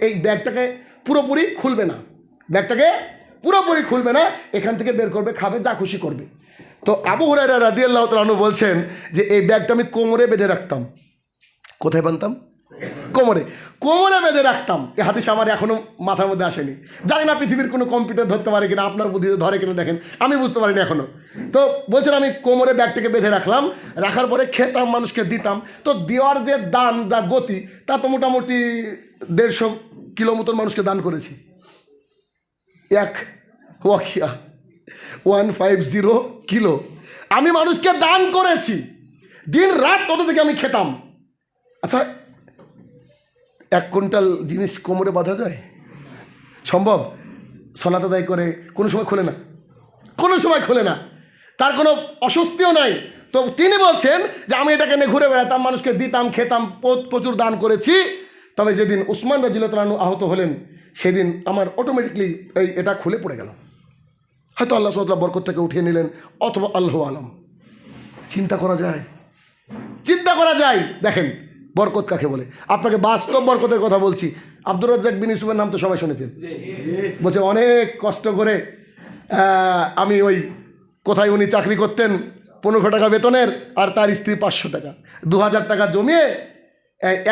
এই ব্যাগটাকে পুরোপুরি খুলবে না, এখান থেকে বের করবে, খাবে, যা খুশি করবে। তো আবু হুরায়রা রাদিয়াল্লাহু তাআলা আনহু বলছেন যে এই ব্যাগটা আমি কোমরে বেঁধে রাখতাম। কোথায় বাঁধতাম? কোমরে বেঁধে রাখতাম। এই হাদিস আমার এখনও মাথার মধ্যে আসেনি। জানি না পৃথিবীর কোনো কম্পিউটার ধরতে পারে কিনা, আপনার বুদ্ধিতে ধরে কিনা দেখেন, আমি বুঝতে পারিনি এখনও। তো বলছেন আমি কোমরে ব্যাগটাকে বেঁধে রাখলাম, রাখার পরে খেতাম, মানুষকে দিতাম। তো দেওয়ার যে দান, যা গতি, তা তো মোটামুটি 150 কিলো মতন মানুষকে দান করেছি। 150 কিলো আমি মানুষকে দান করেছি। দিন রাত ওদের থেকে আমি খেতাম। আচ্ছা, 1 কুইন্টাল জিনিস কোমরে বাঁধা যায়? সম্ভব? সলাত আদায় করে কোনো সময় খোলে না, তার কোনো অস্বস্তিও নাই। তো তিনি বলছেন যে আমি এটাকে নিয়ে ঘুরে বেড়াতাম, মানুষকে দিতাম, খেতাম, প্রচুর দান করেছি। তবে যেদিন উসমান রাদিয়াল্লাহু তাআলা আনহু আহত হলেন, সেদিন আমার অটোমেটিকলি এটা খুলে পড়ে গেল। হয়তো আল্লাহ সুবহানাহু ওয়া তাআলা বরকতটাকে উঠিয়ে নিলেন, অথবা আল্লাহু আলাম। চিন্তা করা যায়। দেখেন বরকত কাকে বলে, আপনাকে বাস্তব বরকতের কথা বলছি। আব্দুর রাজ্জাক বিন ইউসুফের নাম তো সবাই শুনেছেন। বলছে অনেক কষ্ট করে আমি ওই কোথায় উনি চাকরি করতেন, 1500 টাকা বেতনের, আর তার স্ত্রী 500 টাকা, 2000 টাকা জমিয়ে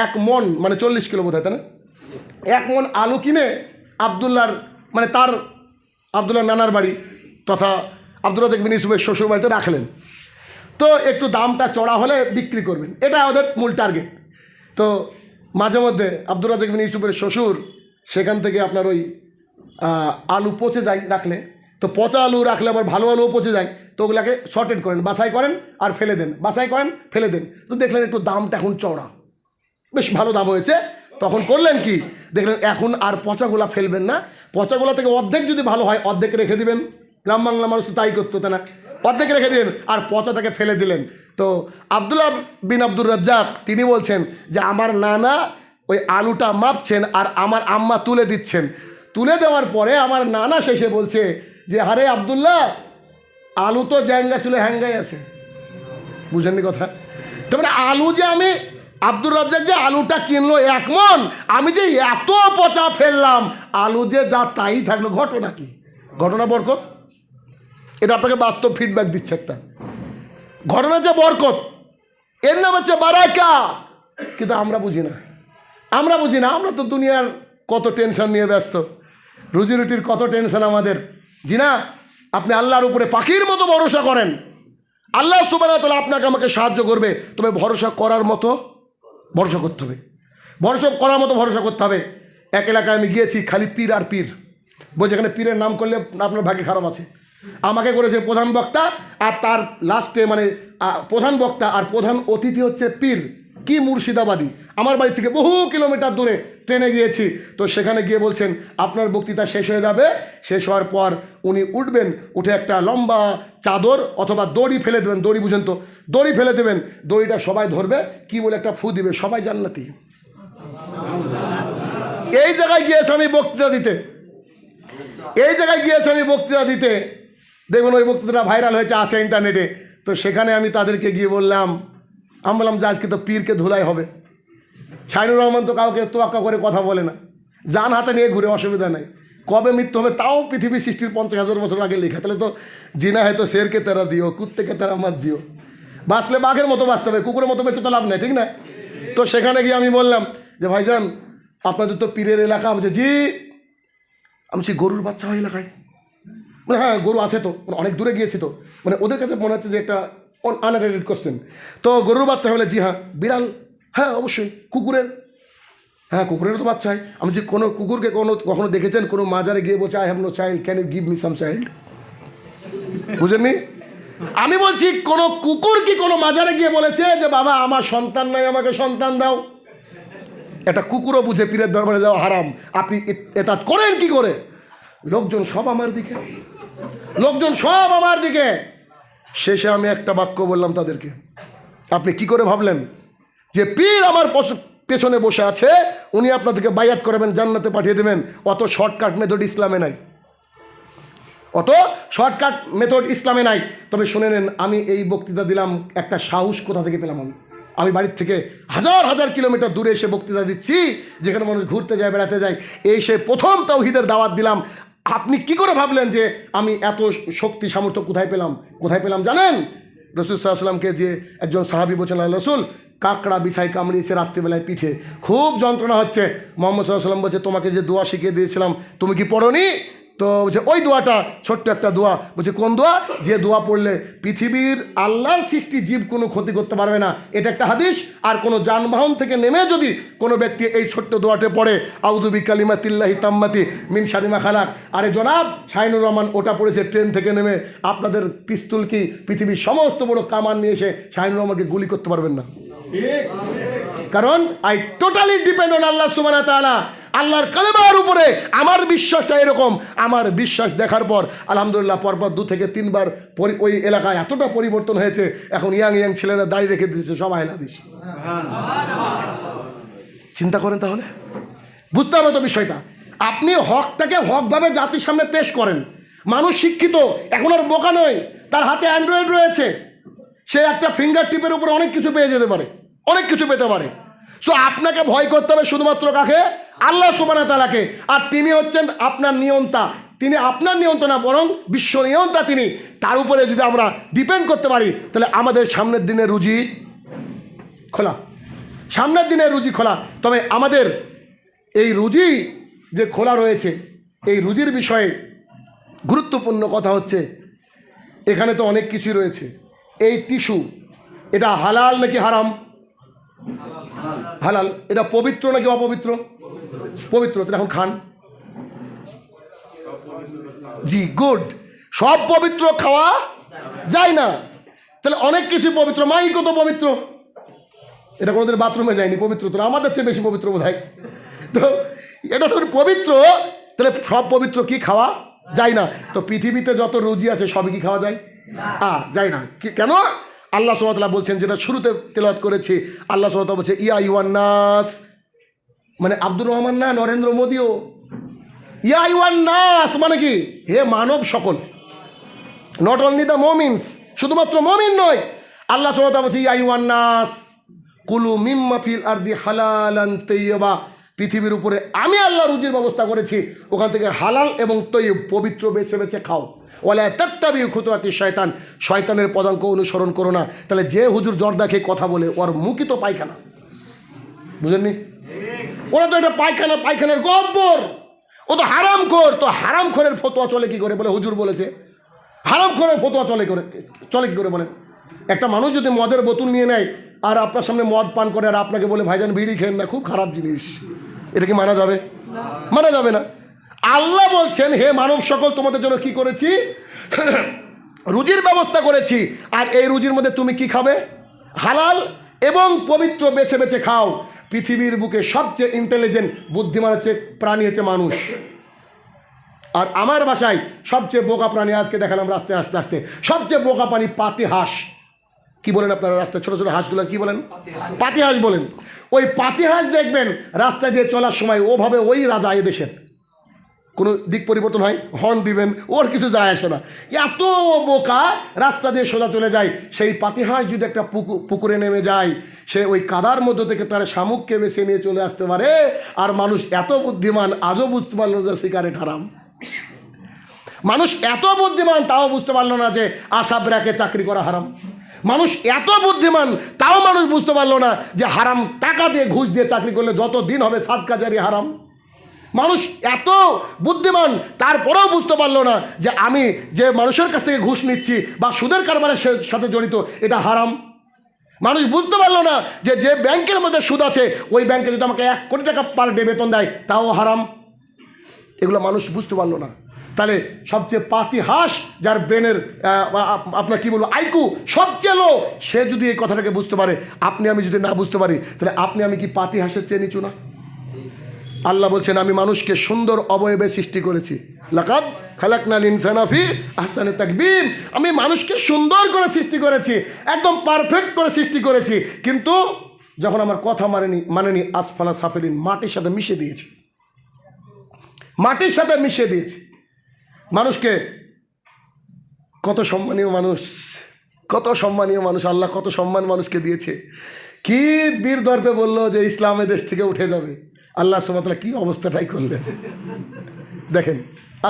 1 মণ মানে 40 কিলো বোধ হয়, তাই না, 1 মণ আলু কিনে আবদুল্লাহর নানার বাড়ি তথা আব্দুর রাজ্জাক বিন ইউসুফের শ্বশুর বাড়িতে রাখলেন। তো একটু দামটা চড়া হলে বিক্রি করবেন, এটা ওদের মূল টার্গেট। তো মাঝে মধ্যে আব্দুর রাজ্জাক বিন ইউসুফের শ্বশুর সেখান থেকে আপনার ওই আলু পচে যায় রাখলে, তো পচা আলু রাখলে আবার ভালো আলুও পচে যায়, তো ওগুলাকে শর্টেড করেন, বাছাই করেন আর ফেলে দেন, তো দেখলেন একটু দামটা এখন চড়া, বেশ ভালো দাম হয়েছে। তখন করলেন কি, দেখলেন এখন আর পচাগুলা ফেলবেন না, পচাগুলা থেকে অর্ধেক যদি ভালো হয় অর্ধেক রেখে দিবেন। গ্রাম বাংলা মানুষ তো তাই করতো, তাই না, অর্ধেক রেখে দিলেন আর পচাটাকে ফেলে দিলেন। তো আব্দুল্লাহ বিন আব্দুর রাজ্জাক তিনি বলছেন যে আমার নানা ওই আলুটা মাপছেন আর আমার আম্মা তুলে দিচ্ছেন। তুলে দেওয়ার পরে আমার নানা শেষে বলছে যে আরে আব্দুল্লাহ, আলু তো জ্যাঙ্গা ছিল, হ্যাঙ্গাই আছে। বুঝেননি কথা? তারপরে আলু যে আমি আব্দুর রাজ্জাক যে আলুটা কিনলো 1 মণ, আমি যে এত পচা ফেললাম, আলু যে যা তাই থাকলো। ঘটনা কি? ঘটনা বরকত। এটা আপনাকে বাস্তব ফিডব্যাক দিচ্ছে একটা ঘটনা, যে বরকত, এর নাম হচ্ছে বারাকা। কিন্তু আমরা বুঝি না। আমরা তো দুনিয়ার কত টেনশন নিয়ে ব্যস্ত, রুজি রুটির কত টেনশন আমাদের। জি না, আপনি আল্লাহর উপরে পাখির মতো ভরসা করেন, আল্লাহ সুবহানাহু ওয়া তাআলা আপনাকে আমাকে সাহায্য করবে। তবে ভরসা করার মতো ভরসা করতে হবে। এক এলাকায় আমি গিয়েছি, খালি পীর আর পীর। বলছে এখানে পীরের নাম করলে আপনার ভাগ্য খারাপ আছে। আমাকে করেছে প্রধান বক্তা, আর তার লাস্টে মানে প্রধান বক্তা আর প্রধান অতিথি হচ্ছে পীর, কি মুর্শিদাবাদী, আমার বাড়ি থেকে বহু কিলোমিটার দূরে ট্রেনে গিয়েছি, তো সেখানে গিয়ে বলছেন আপনার বক্তৃতা শেষ হয়ে যাবে, শেষ হওয়ার পর উনি উঠবেন, উঠে একটা লম্বা চাদর অথবা দড়ি ফেলে দেবেন, দড়ি বুঝেন তো, দড়ি ফেলে দেবেন, দড়িটা সবাই ধরবে, কি বলে একটা ফু দিবে, সবাই জান্নাতি। এই জায়গায় গিয়েছে আমি বক্তৃতা দিতে, এই জায়গায় গিয়েছে আমি বক্তৃতা দিতে, দেখুন ওই বক্তৃতাটা ভাইরাল হয়েছে, আসে ইন্টারনেটে। তো সেখানে আমি তাদেরকে গিয়ে বললাম, আমি বললাম যে আজকে তো পীরকে ধুলাই হবে। শাহিনুর রহমান তো কাউকে তোয়াক্কা করে কথা বলে না, জান হাতে নিয়ে ঘুরে, অসুবিধা নাই। কবে মৃত্যু হবে তাও পৃথিবী সৃষ্টির 50,000 বছর আগে লেখা, তাহলে তো জিনা হয়তো শেরকে তেরা দিও, কুত্তেকে তেরা মাত দিও, বাঁচলে বাঘের মতো বাঁচতে হবে, কুকুরের মতো বেঁচে তো লাভ নেই, ঠিক না? তো সেখানে গিয়ে আমি বললাম যে ভাইজান আপনাদের তো পীরের এলাকা। বলছে জি। আমি বলছি গরুর বাচ্চা হয় এলাকায়? মানে হ্যাঁ গরু আছে তো, মানে অনেক দূরে গিয়েছি তো, মানে ওদের কাছে মনে হচ্ছে যে একটা আনএডেড কোশ্চেন। তো গরুর বাচ্চা হলে জি হ্যাঁ। বিড়াল? হ্যাঁ অবশ্যই। কুকুরের? হ্যাঁ কুকুরেরও তো বাচ্চা হয়। আমি যে কোনো কুকুরকে কখনো দেখেছেন কোনো মাজারে গিয়ে বলছে I have no child, can you give me some child? বুঝেননি? আমি বলছি কোনো কুকুর কি কোনো মাজারে গিয়ে বলেছে যে বাবা আমার সন্তান নাই, আমাকে সন্তান দাও? একটা কুকুরও বুঝে পীরের দরবারে যাওয়া হারাম, আপনি এটা করেন কি করে? লোকজন সব আমার দিকে, লোকজন সব আমার দিকে। শেষে আমি একটা বাক্য বললাম তাদেরকে, আপনি কি করে ভাবলেন যে পীর আমার পেছনে বসে আছে, উনি আপনাদেরকে বায়াত করবেন, জান্নাতে পাঠিয়ে দেবেন? অত শর্টকাট মেথড ইসলামে নাই, অত শর্টকাট মেথড ইসলামে নাই। তবে শুনে নেন, আমি এই বক্তৃতা দিলাম, একটা সাহস কোথা থেকে পেলাম? আমি বাড়ির থেকে হাজার হাজার কিলোমিটার দূরে এসে বক্তৃতা দিচ্ছি, যেখানে মানুষ ঘুরতে যায়, বেড়াতে যায়, এসে প্রথম তাওহীদের দাওয়াত দিলাম। আপনি কি করে ভাবলেন যে আমি এত শক্তি সামর্থ্য কোথায় পেলাম? কোথায় পেলাম জানেন? রাসূল সাল্লাল্লাহু আলাইহি ওয়াসাল্লামকে যে একজন সাহাবী বলছেন, আল্লাহ রাসূল কাকড়া বিছাই কামড়িয়েছে রাত্রিবেলায় পিঠে, খুব যন্ত্রণা হচ্ছে। মুহাম্মদ সাল্লাল্লাহু আলাইহি ওয়াসাল্লাম বলছে তোমাকে যে দোয়া শিখিয়ে দিয়েছিলাম তুমি কি পড়োনি? তো বলছে ওই দোয়াটা, ছোট্ট একটা দোয়া। বলছে কোন দোয়া? যে দোয়া পড়লে পৃথিবীর আল্লাহর সৃষ্টি জীব কোনো ক্ষতি করতে পারবে না, এটা একটা হাদিস। আর কোনো যানবাহন থেকে নেমে যদি কোনো ব্যক্তি এই ছোট্ট দোয়াটা পড়ে, আউযু বিকালিমাতিল্লাহি তাম্মাতি মিন শাররি মা খালাক। আরে জনাব শাহিনুর রহমান ওটা পড়েছে ট্রেন থেকে নেমে, আপনাদের পিস্তল কি পৃথিবীর সমস্ত বড় কামান নিয়ে এসে শাহিনুর রহমানকে গুলি করতে পারবেন না। কারণ আই টোটালি ডিপেন্ড অন আল্লাহ সুবহানাহু ওয়া তাআলা। আল্লাহর কালেমার উপরে আমার বিশ্বাসটা এরকম। আমার বিশ্বাস দেখার পর আলহামদুলিল্লাহ পরপর 2 থেকে 3 বার ওই এলাকায় এতটা পরিবর্তন হয়েছে, এখন ইয়াং ইয়াং ছেলেরা দাড়ি রেখে দিয়েছে, সব আহলে হাদিস। চিন্তা করেন তাহলে, বুঝতে হবে তো বিষয়টা। আপনি হকটাকে হকভাবে জাতির সামনে পেশ করেন। মানুষ শিক্ষিত, এখন আর বোকা নয়, তার হাতে অ্যান্ড্রয়েড রয়েছে, সে একটা ফিঙ্গার টিপের উপরে অনেক কিছু পেয়ে যেতে পারে, অনেক কিছু পেতে পারে। সো আপনাকে ভয় করতে হবে শুধুমাত্র কাকে? আল্লাহ সুবহানাহু ওয়া তাআলাকে। আর তিনি হচ্ছেন আপনার নিয়ন্তা, তিনি আপনার নিয়ন্তা না, বরং বিশ্ব নিয়ন্তা তিনি। তার উপরে যদি আমরা ডিপেন্ড করতে পারি, তাহলে আমাদের সামনের দিনে রুজি খোলা, সামনের দিনে রুজি খোলা। তবে আমাদের এই রুজি যে খোলা রয়েছে, এই রুজির বিষয়ে গুরুত্বপূর্ণ কথা হচ্ছে, এখানে তো অনেক কিছুই রয়েছে। এই টিস্যু, এটা হালাল নাকি হারাম? হালাল। এটা পবিত্র নাকি অপবিত্র? পবিত্র। এখন খান। জি গুড। সব পবিত্র খাওয়া যায় না, তাহলে অনেক কিছু পবিত্র। মাই কত পবিত্র, এটা কোনোদিন বাথরুমে যায়নি, পবিত্র তো আমাদের চেয়ে বেশি পবিত্র বোধ হয়। তো এটা যখন পবিত্র, তাহলে সব পবিত্র কি খাওয়া যায় না? তো পৃথিবীতে যত রুজি আছে সবই কি খাওয়া যায়? যায় না। কেন? আল্লাহ সুবহানাহু ওয়া তাআলা বলছেন, যেটা শুরুতে তেলাওয়াত করেছি, আল্লাহ সুবহানাহু ওয়া তাআলা বলছে ইয়া আইয়ুহান নাস, মানে আব্দুর রহমান না, নরেন্দ্র মোদিও। ইয়া আইয়ুহান নাস মানে কি? হে মানব সকল, নট অনলি দ্য মুমিনস, শুধুমাত্র মুমিন নয়। আল্লাহ সুবহানাহু ওয়া তাআলা বলছে ইয়া আইয়ুহান নাস কুলু মিম্মা ফিল আরদি হালালান তাইয়্যিবা, পৃথিবীর উপরে আমি আল্লাহ রুজির ব্যবস্থা করেছি, ওখান থেকে হালাল এবং তৈয়ব পবিত্র বেছে বেছে খাও। ওয়ালা তাত্তাবিউ খুতুওয়াতি শয়তান, শয়তানের পদাঙ্ক অনুসরণ করো না। তাহলে যে হুজুর জর্দা খেয়ে কথা বলে, ওর মুখই তো পায়খানা, বুঝেননি? ওরা তো এটা পায়খানার গব্বর, ও তো হারামখোর। তো হারামখোরের ফতোয়া চলে কি করে? বলে হুজুর বলেছে। হারামখোরের ফতোয়া চলে কি করে বলেন? একটা মানুষ যদি মদের বোতল নিয়ে নেয় আর আপনার সামনে মদ পান করে, আর আপনাকে বলে ভাইজান বিড়ি খেন না, খুব খারাপ জিনিস, এটা কি মানা যাবে? মানা যাবে না। আল্লাহ বলছেন হে মানব সকল, তোমাদের জন্য কি করেছি? রুজির ব্যবস্থা করেছি। আর এই রুজির মধ্যে তুমি কি খাবে? হালাল এবং পবিত্র বেছে বেছে খাও। পৃথিবীর বুকে সবচেয়ে ইন্টেলিজেন্ট বুদ্ধিমান হচ্ছে প্রাণী হচ্ছে মানুষ। আর আমার বাসায় সবচেয়ে বোকা প্রাণী আজকে দেখালাম রাস্তায় আসতে আসতে, সবচেয়ে বোকা প্রাণী পাতি হাঁস। কি বলেন আপনারা রাস্তায় ছোটো ছোটো হাঁসগুলো কি বলেন? পাতি হাঁস বলেন। ওই পাতি হাঁস দেখবেন রাস্তায় দিয়ে চলার সময় ওভাবে ওই রাজা এদেশের, কোনো দিক পরিবর্তন হয় হর্ন দিবেন, ওর কিছু যায় আসে না, এত বোকা রাস্তা দিয়ে সোজা চলে যায়। সেই পাতি হাঁস যদি একটা পুকুরে নেমে যায়, সে ওই কাদার মধ্য থেকে তার শামুককে বেছে নিয়ে চলে আসতে পারে। আর মানুষ এত বুদ্ধিমান, আজও বুঝতে পারল না যে সিগারেট হারাম। মানুষ এত বুদ্ধিমান, তাও বুঝতে পারলো না যে আশা ব্র্যাকে চাকরি করা হারাম। মানুষ এত বুদ্ধিমান, তাও মানুষ বুঝতে পারলো না যে হারাম টাকা দিয়ে ঘুষ দিয়ে চাকরি করলে যত দিন হবে সাদকা জারি হারাম। মানুষ এত বুদ্ধিমান, তারপরেও বুঝতে পারলো না যে আমি যে মানুষের কাছ থেকে ঘুষ নিচ্ছি বা সুদের কারবারের সাথে জড়িত এটা হারাম। মানুষ বুঝতে পারলো না যে যে ব্যাংকের মধ্যে সুদ আছে ওই ব্যাংকে যদি আমাকে 1 কোটি টাকা পার ডে বেতন দেয় তাও হারাম। এগুলো মানুষ বুঝতে পারলো না। তাহলে সবচেয়ে পাতি হাঁস, যার ব্রেনের আপনার কি বলবো আইকিউ সবচেয়ে লো, সে যদি এই কথাটাকে বুঝতে পারে, আপনি আমি যদি না বুঝতে পারি, তাহলে আপনি আমি কি পাতি হাঁসের চেয়ে নিচু না? আল্লাহ বলছেন আমি মানুষকে সুন্দর অবয়বে সৃষ্টি করেছি, লাকাদ খালাকনাল ইনসানা ফি আহসানি তাকবীম। আমি মানুষকে সুন্দর করে সৃষ্টি করেছি, একদম পারফেক্ট করে সৃষ্টি করেছি, কিন্তু যখন আমার কথা মানেনি আসফালা সাফিলিন, মাটির সাথে মিশে দিয়েছি, মাটির সাথে মিশিয়ে দিয়েছি। মানুষকে কত সম্মানীয় মানুষ, কত সম্মানীয় মানুষ, আল্লাহ কত সম্মান মানুষকে দিয়েছে। কি বীর দর্পে বললো যে ইসলামের দেশ থেকে উঠে যাবে, আল্লাহ সুবহানাহু ওয়া তাআলা কি অবস্থাটাই করলেন দেখেন,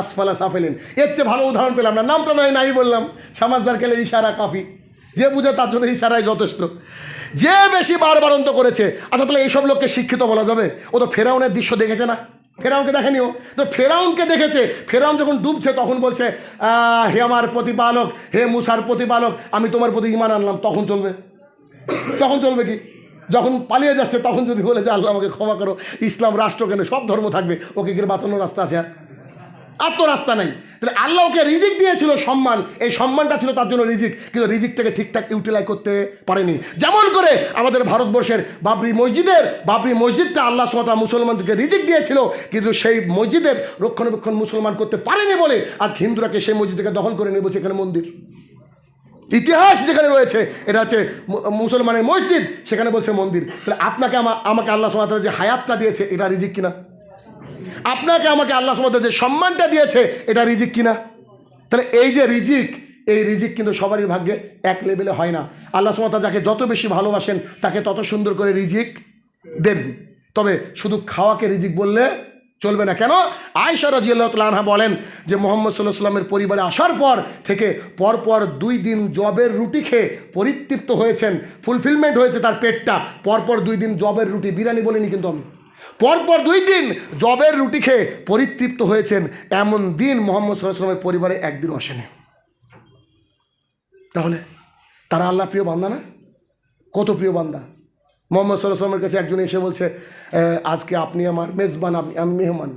আসফালা সাফিলিন। এর চেয়ে ভালো উদাহরণ পেলাম না, নামটা নাই বললাম, সমাজদার কেলে ইশারা কাফি, যে বুঝে তার জন্য ইশারাই যথেষ্ট। যে বেশি বারবারন্ত করেছে, আচ্ছা তাহলে এইসব লোককে শিক্ষিত বলা যাবে? ও তো ফেরাউনের দৃশ্য দেখেছে না, ফেরাউনকে দেখেনিও তো? ফেরাউনকে দেখেছে, ফেরাউন যখন ডুবছে তখন বলছে হে আমার প্রতিপালক, হে মুসার প্রতিপালক, আমি তোমার প্রতি ঈমান আনলাম। তখন চলবে? তখন চলবে কি? যখন পালিয়ে যাচ্ছে তখন যদি বলে যে আল্লাহ আমাকে ক্ষমা করো, ইসলাম রাষ্ট্র কেন, সব ধর্ম থাকবে, ওকে কি বাঁচানোর রাস্তা আছে? আর তো রাস্তা নাই। তাহলে আল্লাহ ওকে রিজিক দিয়েছিল সম্মান, এই সম্মানটা ছিল তার জন্য রিজিক, কিন্তু রিজিকটাকে ঠিকঠাক ইউটিলাইজ করতে পারেনি। যেমন করে আমাদের ভারতবর্ষের বাবরি মসজিদটা আল্লাহ সুবহানাহু ওয়া তাআলা মুসলমানদেরকে রিজিক দিয়েছিল, কিন্তু সেই মসজিদের রক্ষণাবেক্ষণ মুসলমান করতে পারেনি বলে আজ হিন্দুরাকে সেই মসজিদটাকে দখল করে নিয়ে বলছে এখানে মন্দির। ইতিহাস যেখানে রয়েছে এটা হচ্ছে মুসলমানের মসজিদ, সেখানে বলছে মন্দির। তাহলে আপনাকে আমাকে আল্লাহ সুবহানাহু ওয়া তাআলা যে হায়াতটা দিয়েছে এটা রিজিক কিনা? আপনাকে আমাকে আল্লাহ সুবহানাহু ওয়া তাআলা যে সম্মানটা দিয়েছে এটা রিজিক কিনা? তাহলে এই যে রিজিক, এই রিজিক কিন্তু সবারই ভাগ্যে এক লেভেলে হয় না। আল্লাহ সুবহানাহু ওয়া তাআলা যাকে যত বেশি ভালোবাসেন তাকে তত সুন্দর করে রিজিক দেন। তবে শুধু খাওয়াকে রিজিক বললে চলবে না। কেন? আয়েশা রাদিয়াল্লাহু তাআলা আনহা বলেন যে মুহাম্মদ সাল্লাল্লাহু আলাইহি ওয়াসাল্লামের পরিবারে আসার পর থেকে পরপর 2 দিন জবের রুটি খেয়ে পরিতৃপ্ত হয়েছেন, ফুলফিলমেন্ট হয়েছে তার পেটটা। পরপর 2 দিন জবের রুটি, বিরিয়ানি বলিনি কিন্তু আমি, পরপর 2 দিন জবের রুটি খেয়ে পরিতৃপ্ত হয়েছেন, এমন দিন মুহাম্মদ সাল্লাল্লাহু আলাইহি ওয়াসাল্লামের পরিবারে একদিনও আসেনি। তাহলে তারা আল্লাহ প্রিয় বান্দা না? কত প্রিয় বান্দা। মুহাম্মদ সাল্লাল্লাহু আলাইহি ওয়াসাল্লামের কাছে একজন এসে বলছে আজকে আপনি আমার মেজবান, আমি মেহমান,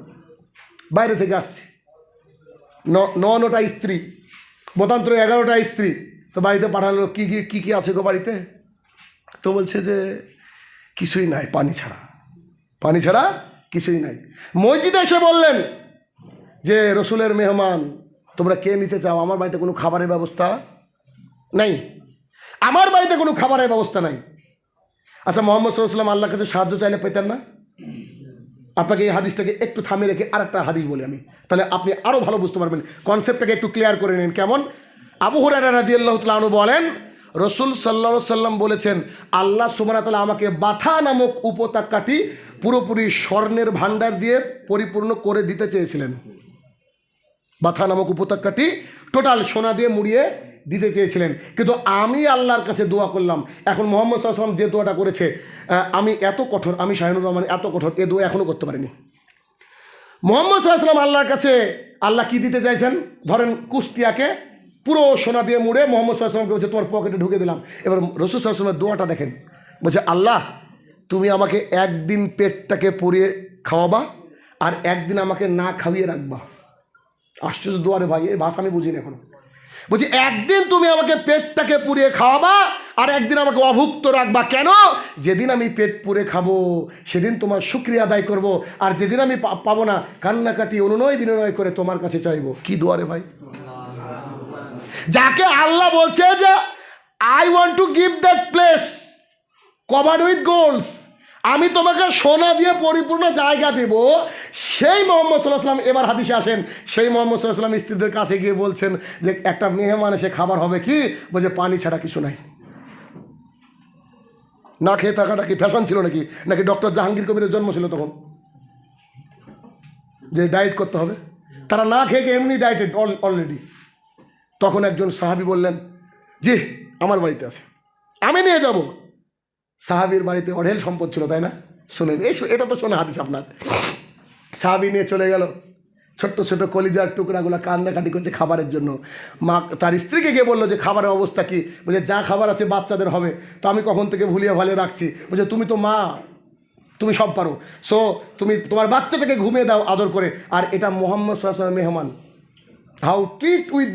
বাইরে থেকে আসছি, 9টা স্ত্রী, মতান্তরে 11টা স্ত্রী, তো বাড়িতে পাঠালো। কি কি আছে গো বাড়িতে? তো বলছে যে কিছুই নাই, পানি ছাড়া কিছুই নাই। মসজিদে এসে বললেন যে রসুলের মেহমান, তোমরা কে নিতে চাও? আমার বাড়িতে কোনো খাবারের ব্যবস্থা নাই, আমার বাড়িতে কোনো খাবারের ব্যবস্থা নাই। আচ্ছা, মুহাম্মদ সাল্লাল্লাহু আলাইহি ওয়াসাল্লাম আল্লাহর কাছে সাহায্য চাইলে পেতেন না? আপনাকে এই হাদিসটাকে একটু থামিয়ে রেখে আরেকটা হাদিস বলি আমি, তাহলে আপনি আরও ভালো বুঝতে পারবেন। কনসেপ্টটাকে একটু ক্লিয়ার করে নিন। কেমন? আবু হুরায়রা রাদিয়াল্লাহু তাআলা আনহু বলেন রসুল সাল্লাল্লাহু আলাইহি ওয়াসাল্লাম বলেছেন আল্লাহ সুবহানাহু ওয়া তাআলা আমাকে বাথা নামক উপত্যকাটি পুরোপুরি স্বর্ণের ভাণ্ডার দিয়ে পরিপূর্ণ করে দিতে চেয়েছিলেন। বাথা নামক উপত্যকাটি টোটাল সোনা দিয়ে মুড়িয়ে দিতে চেয়েছিলেন, কিন্তু আমি আল্লাহর কাছে দোয়া করলাম। এখন মুহাম্মদ সাল্লাল্লাহু আলাইহি ওয়াসাল্লাম যে দোয়াটা করেছে, আমি এত কঠোর, আমি শাহিনুর রহমান এত কঠোর, এ দোয়া এখনও করতে পারিনি। মুহাম্মদ সাল্লাল্লাহু আলাইহি ওয়াসাল্লাম আল্লাহর কাছে আল্লাহ কি দিতে চাইছেন? ধরেন কুষ্টিয়াকে পুরো সোনা দিয়ে মুড়ে মুহাম্মদ সাল্লাল্লাহু আলাইহি ওয়াসাল্লামকে বলছে তোমার পকেটে ঢুকে দিলাম। এবার রাসূল সাল্লাল্লাহু আলাইহি ওয়াসাল্লামের দোয়াটা দেখেন, বলছে আল্লাহ তুমি আমাকে একদিন পেটটাকে পুড়িয়ে খাওয়াবা আর একদিন আমাকে না খাইয়ে রাখবা। আশ্চর্য দোয়ারে ভাই, এই ভাষা আমি বুঝিনি এখনো। বলছি একদিন তুমি আমাকে পেটটাকে পুড়িয়ে খাওয়াবা আর একদিন আমাকে অভুক্ত রাখবা। কেন? যেদিন আমি পেট পুরে খাবো সেদিন তোমার শুকরিয়া আদায় করব, আর যেদিন আমি পাবো না কান্নাকাটি অনুনয় বিনয় করে তোমার কাছে চাইবো। কি দুয়ারে ভাই! যাকে আল্লাহ বলছে যে I want to give that place covered with গোল্ডস, আমি তোমাকে সোনা দিয়ে পরিপূর্ণ জায়গা দেব, সেই মোহাম্মদ সাল্লাল্লাহু আলাইহি ওয়াসাল্লাম এবার হাদিসে আসেন, সেই মোহাম্মদ সাল্লাল্লাহু আলাইহি ওয়াসাল্লাম স্ত্রীদের কাছে গিয়ে বলছেন যে একটা মেহমান এসে খাবার হবে কি, বলছে পানি ছাড়া কিছু নাই। না খেয়ে থাকাটা কি ফ্যাশন ছিল নাকি? নাকি ডক্টর জাহাঙ্গীর কবিরের জন্ম ছিল তখন যে ডায়েট করতে হবে? তারা না খেয়ে এমনি ডায়েটেড অলরেডি। তখন একজন সাহাবী বললেন, জি আমার বাড়িতে আছে, আমি নিয়ে যাব। সাহাবীর বাড়িতে অঢেল সম্পদ ছিল, তাই না? শুনেন, এটা তো শোনা হাদিস আপনার। সাহাবী নিয়ে চলে গেল, ছোট্ট ছোট কলিজার টুকরাগুলো কান্নাকাটি করছে খাবারের জন্য। মা তার স্ত্রীকে গিয়ে বললো যে খাবারের অবস্থা কি? বলছে যা খাবার আছে বাচ্চাদের হবে, তো আমি কখন থেকে ভুলিয়ে ভালিয়ে রাখছি। বলছে তুমি তো মা, তুমি সব পারো, সো তুমি তোমার বাচ্চাটাকে ঘুমিয়ে দাও আদর করে। আর এটা মোহাম্মদ সাল্লাল্লাহু আলাইহি ওয়াসাল্লামের মেহমান, how treat with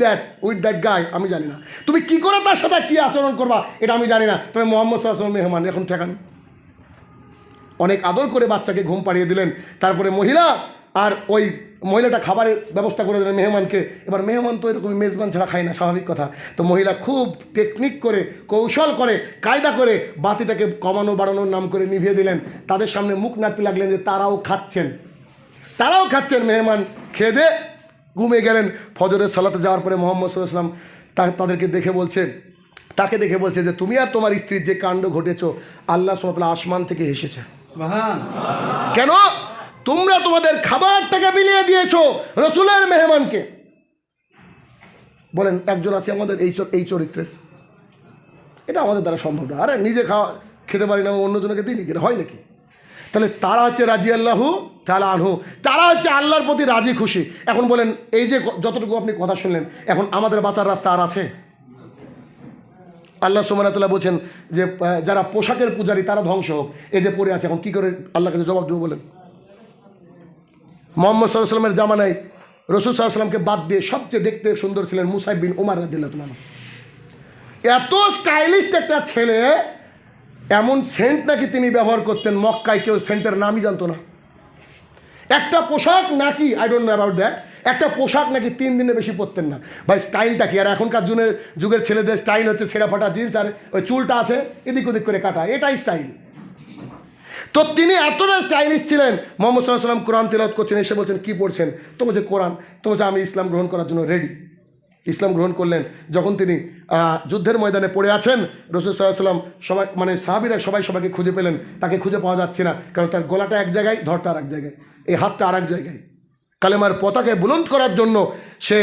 that guy আমি জানি না, তুমি কি করে তার সাথে কি আচরণ করবা এটা আমি জানি না, তবে মোহাম্মদ সাল্লাল্লাহু আলাইহি ওয়াসাল্লাম মেহমান, এখন ঠেকান। অনেক আদর করে বাচ্চাকে ঘুম পাড়িয়ে দিলেন। তারপরে মহিলা আর ওই মহিলাটা খাবারের ব্যবস্থা করে দিলেন মেহমানকে। এবার মেহমান তো এরকমই মেজবান ছাড়া খায় না, স্বাভাবিক কথা। তো মহিলা খুব টেকনিক করে, কৌশল করে, কায়দা করে বাতিটাকে কমানো বাড়ানোর নাম করে নিভিয়ে দিলেন। তাদের সামনে মুখ নাড়তে লাগলেন যে তারাও খাচ্ছেন। মেহমান খেয়ে দে ঘুমিয়ে গেলেন। ফজরের সালাতে যাওয়ার পরে মোহাম্মদ সাল্লাল্লাহু আলাইহি ওয়াসাল্লাম তাকে দেখে বলছে যে তুমি আর তোমার স্ত্রীর যে কাণ্ড ঘটেছো, আল্লাহ সুবহানাহু ওয়া তাআলা আসমান থেকে হেসেছে। কেন? তোমরা তোমাদের খাবারটাকে বিলিয়ে দিয়েছো রসুলের মেহমানকে। বলেন একজন আছে আমাদের এই চরিত্রের? এটা আমাদের দ্বারা সম্ভব না। আরে নিজে খেতে পারি না, অন্যজনকে দিই নাকি? হয় নাকি? তাহলে তারা হচ্ছে রাদিয়াল্লাহু তাআলা আনহু, তারা হচ্ছে আল্লাহর প্রতি রাজি খুশি। এখন বলেন এই যে যতটুকু আপনি কথা শুনলেন, এখন আমাদের বাঁচার রাস্তা আর আছে? আল্লাহ সুবহানাহু ওয়া তাআলা বলছেন যে যারা পোশাকের পূজারী তারা ধ্বংস হোক। এই যে পরে আছে, এখন কি করে আল্লাহর কাছে জবাব দেবো বলেন? মুহাম্মদ সাল্লাল্লাহু আলাইহি ওয়াসাল্লামের জামানায় রাসূল সাল্লাল্লাহু আলাইহি ওয়াসাল্লামকে বাদ দিয়ে সবচেয়ে দেখতে সুন্দর ছিলেন মুসাইব বিন উমার রাদিয়াল্লাহু তাআলা। এত স্টাইলিস্ট একটা ছেলে, এমন সেন্ট নাকি তিনি ব্যবহার করতেন, মক্কায় কেউ সেন্টের নামই জানতো না। একটা পোশাক নাকি, I don't know about that, একটা পোশাক নাকি 3 দিনে বেশি পরতেন না। ভাই স্টাইলটা কি? আর এখনকার যুগের ছেলেদের স্টাইল হচ্ছে ছেঁড়া ফাটা জিন্স আর ওই চুলটা আছে এদিক ওদিক করে কাটা, এটাই স্টাইল। তো তিনি এতটা স্টাইলিশ ছিলেন। মুহাম্মদ সাল্লাল্লাহু আলাইহি ওয়াসাল্লাম কোরআন তেলাওয়াত করছেন, এসে বলছেন কি পড়ছেন? তো বলছে কোরআন। তো বলছে আমি ইসলাম গ্রহণ করার জন্য রেডি। ইসলাম গ্রহণ করলেন। যখন তিনি যুদ্ধের ময়দানে পড়ে আছেন, রাসূল সাল্লাল্লাহু আলাইহি ওয়াসাল্লাম সবাই সাহাবীরা সবাইকে খুঁজে পেলেন, তাকে খুঁজে পাওয়া যাচ্ছে না, কারণ তার গলাটা এক জায়গায়, ধরটা আর এক জায়গায়, এই হাতটা আর এক জায়গায়। কালেমার পতাকা বুলন্দ করার জন্য সে